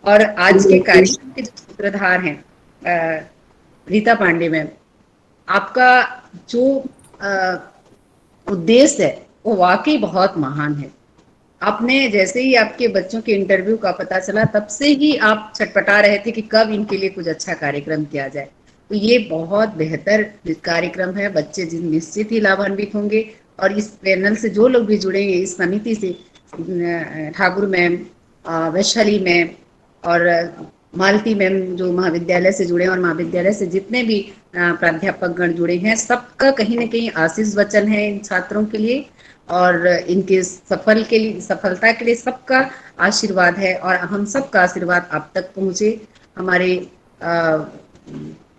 और आज के कार्यक्रम के जो सूत्रधार हैं रीता पांडे मैम, आपका जो उद्देश्य है वो वाकई बहुत महान है। आपने जैसे ही आपके बच्चों के इंटरव्यू का पता चला तब से ही आप छटपटा रहे थे कि कब इनके लिए कुछ अच्छा कार्यक्रम किया जाए। तो ये बहुत बेहतर कार्यक्रम है, बच्चे जिन निश्चित ही लाभान्वित होंगे। और इस पैनल से जो लोग भी जुड़ेंगे, इस समिति से ठाकुर मैम, वैशाली मैम और मालती मैम जो महाविद्यालय से जुड़े हैं और महाविद्यालय से जितने भी प्राध्यापक गण जुड़े हैं, सबका कहीं ना कहीं आशीष वचन है इन छात्रों के लिए और इनके सफलता के लिए सबका आशीर्वाद है। और हम सबका आशीर्वाद आप तक पहुंचे। हमारे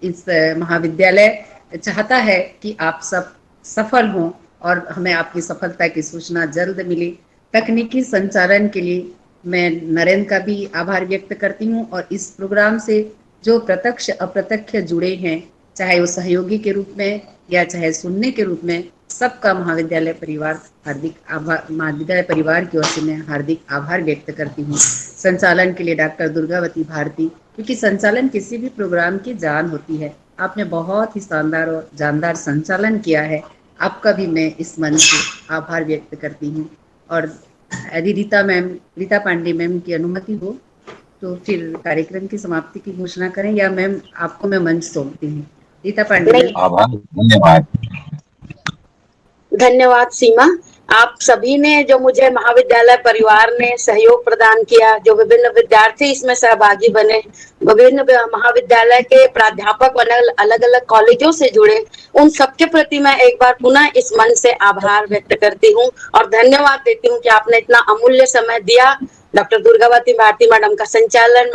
इस महाविद्यालय चाहता है कि आप सब सफल हों और हमें आपकी सफलता की सूचना जल्द मिले। तकनीकी संचालन के लिए मैं नरेंद्र का भी आभार व्यक्त करती हूँ और इस प्रोग्राम से जो प्रत्यक्ष अप्रत्यक्ष जुड़े हैं, चाहे वो सहयोगी के रूप में या चाहे सुनने के रूप में, सबका महाविद्यालय परिवार हार्दिक आभार, महाविद्यालय परिवार की ओर से मैं हार्दिक आभार व्यक्त करती हूँ। संचालन के लिए डॉक्टर दुर्गावती भारती, क्योंकि संचालन किसी भी प्रोग्राम की जान होती है। आपने बहुत ही शानदार और जानदार संचालन किया है, आपका भी मैं इस मंच से आभार व्यक्त करती हूँ। और यदि रीता पांडे मैम की अनुमति हो तो फिर कार्यक्रम की समाप्ति की घोषणा करें, या मैम आपको मैं मंच सौंपती हूँ। रीता पांडे धन्यवाद। धन्यवाद सीमा। आप सभी ने जो मुझे महाविद्यालय परिवार ने सहयोग प्रदान किया, जो विभिन्न विद्यार्थी इसमें सहभागी बने, विभिन्न महाविद्यालय के प्राध्यापक अलग अलग कॉलेजों से जुड़े, उन सबके प्रति मैं एक बार पुनः इस मंच से आभार व्यक्त करती हूँ और धन्यवाद देती हूँ कि आपने इतना अमूल्य समय दिया। डॉक्टर दुर्गावती भारती मैडम का संचालन,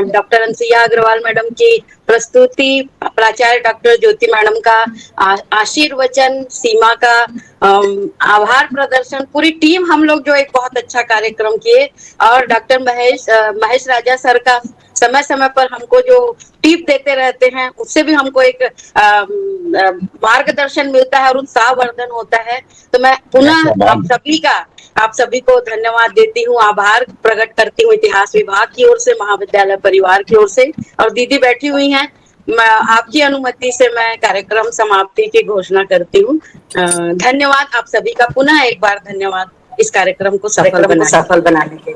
डॉक्टर अनसुईया अग्रवाल मैडम की प्रस्तुति, प्राचार्य डॉक्टर ज्योति मैडम का आशीर्वचन, सीमा का आभार प्रदर्शन, पूरी टीम हम लोग जो एक बहुत अच्छा कार्यक्रम किए। और डॉक्टर महेश राजा सर का समय समय पर हमको जो टिप देते रहते हैं, उससे भी हमको एक मार्गदर्शन मिलता है और उत्साहवर्धन होता है। तो मैं पुनः आप सभी को धन्यवाद देती हूँ, आभार प्रकट करती हूँ इतिहास विभाग की ओर से, महाविद्यालय परिवार की ओर से। और दीदी बैठी हुई हैं, मैं आपकी अनुमति से मैं कार्यक्रम समाप्ति की घोषणा करती हूँ। धन्यवाद आप सभी का, पुनः एक बार धन्यवाद इस कार्यक्रम को सफल बनाने के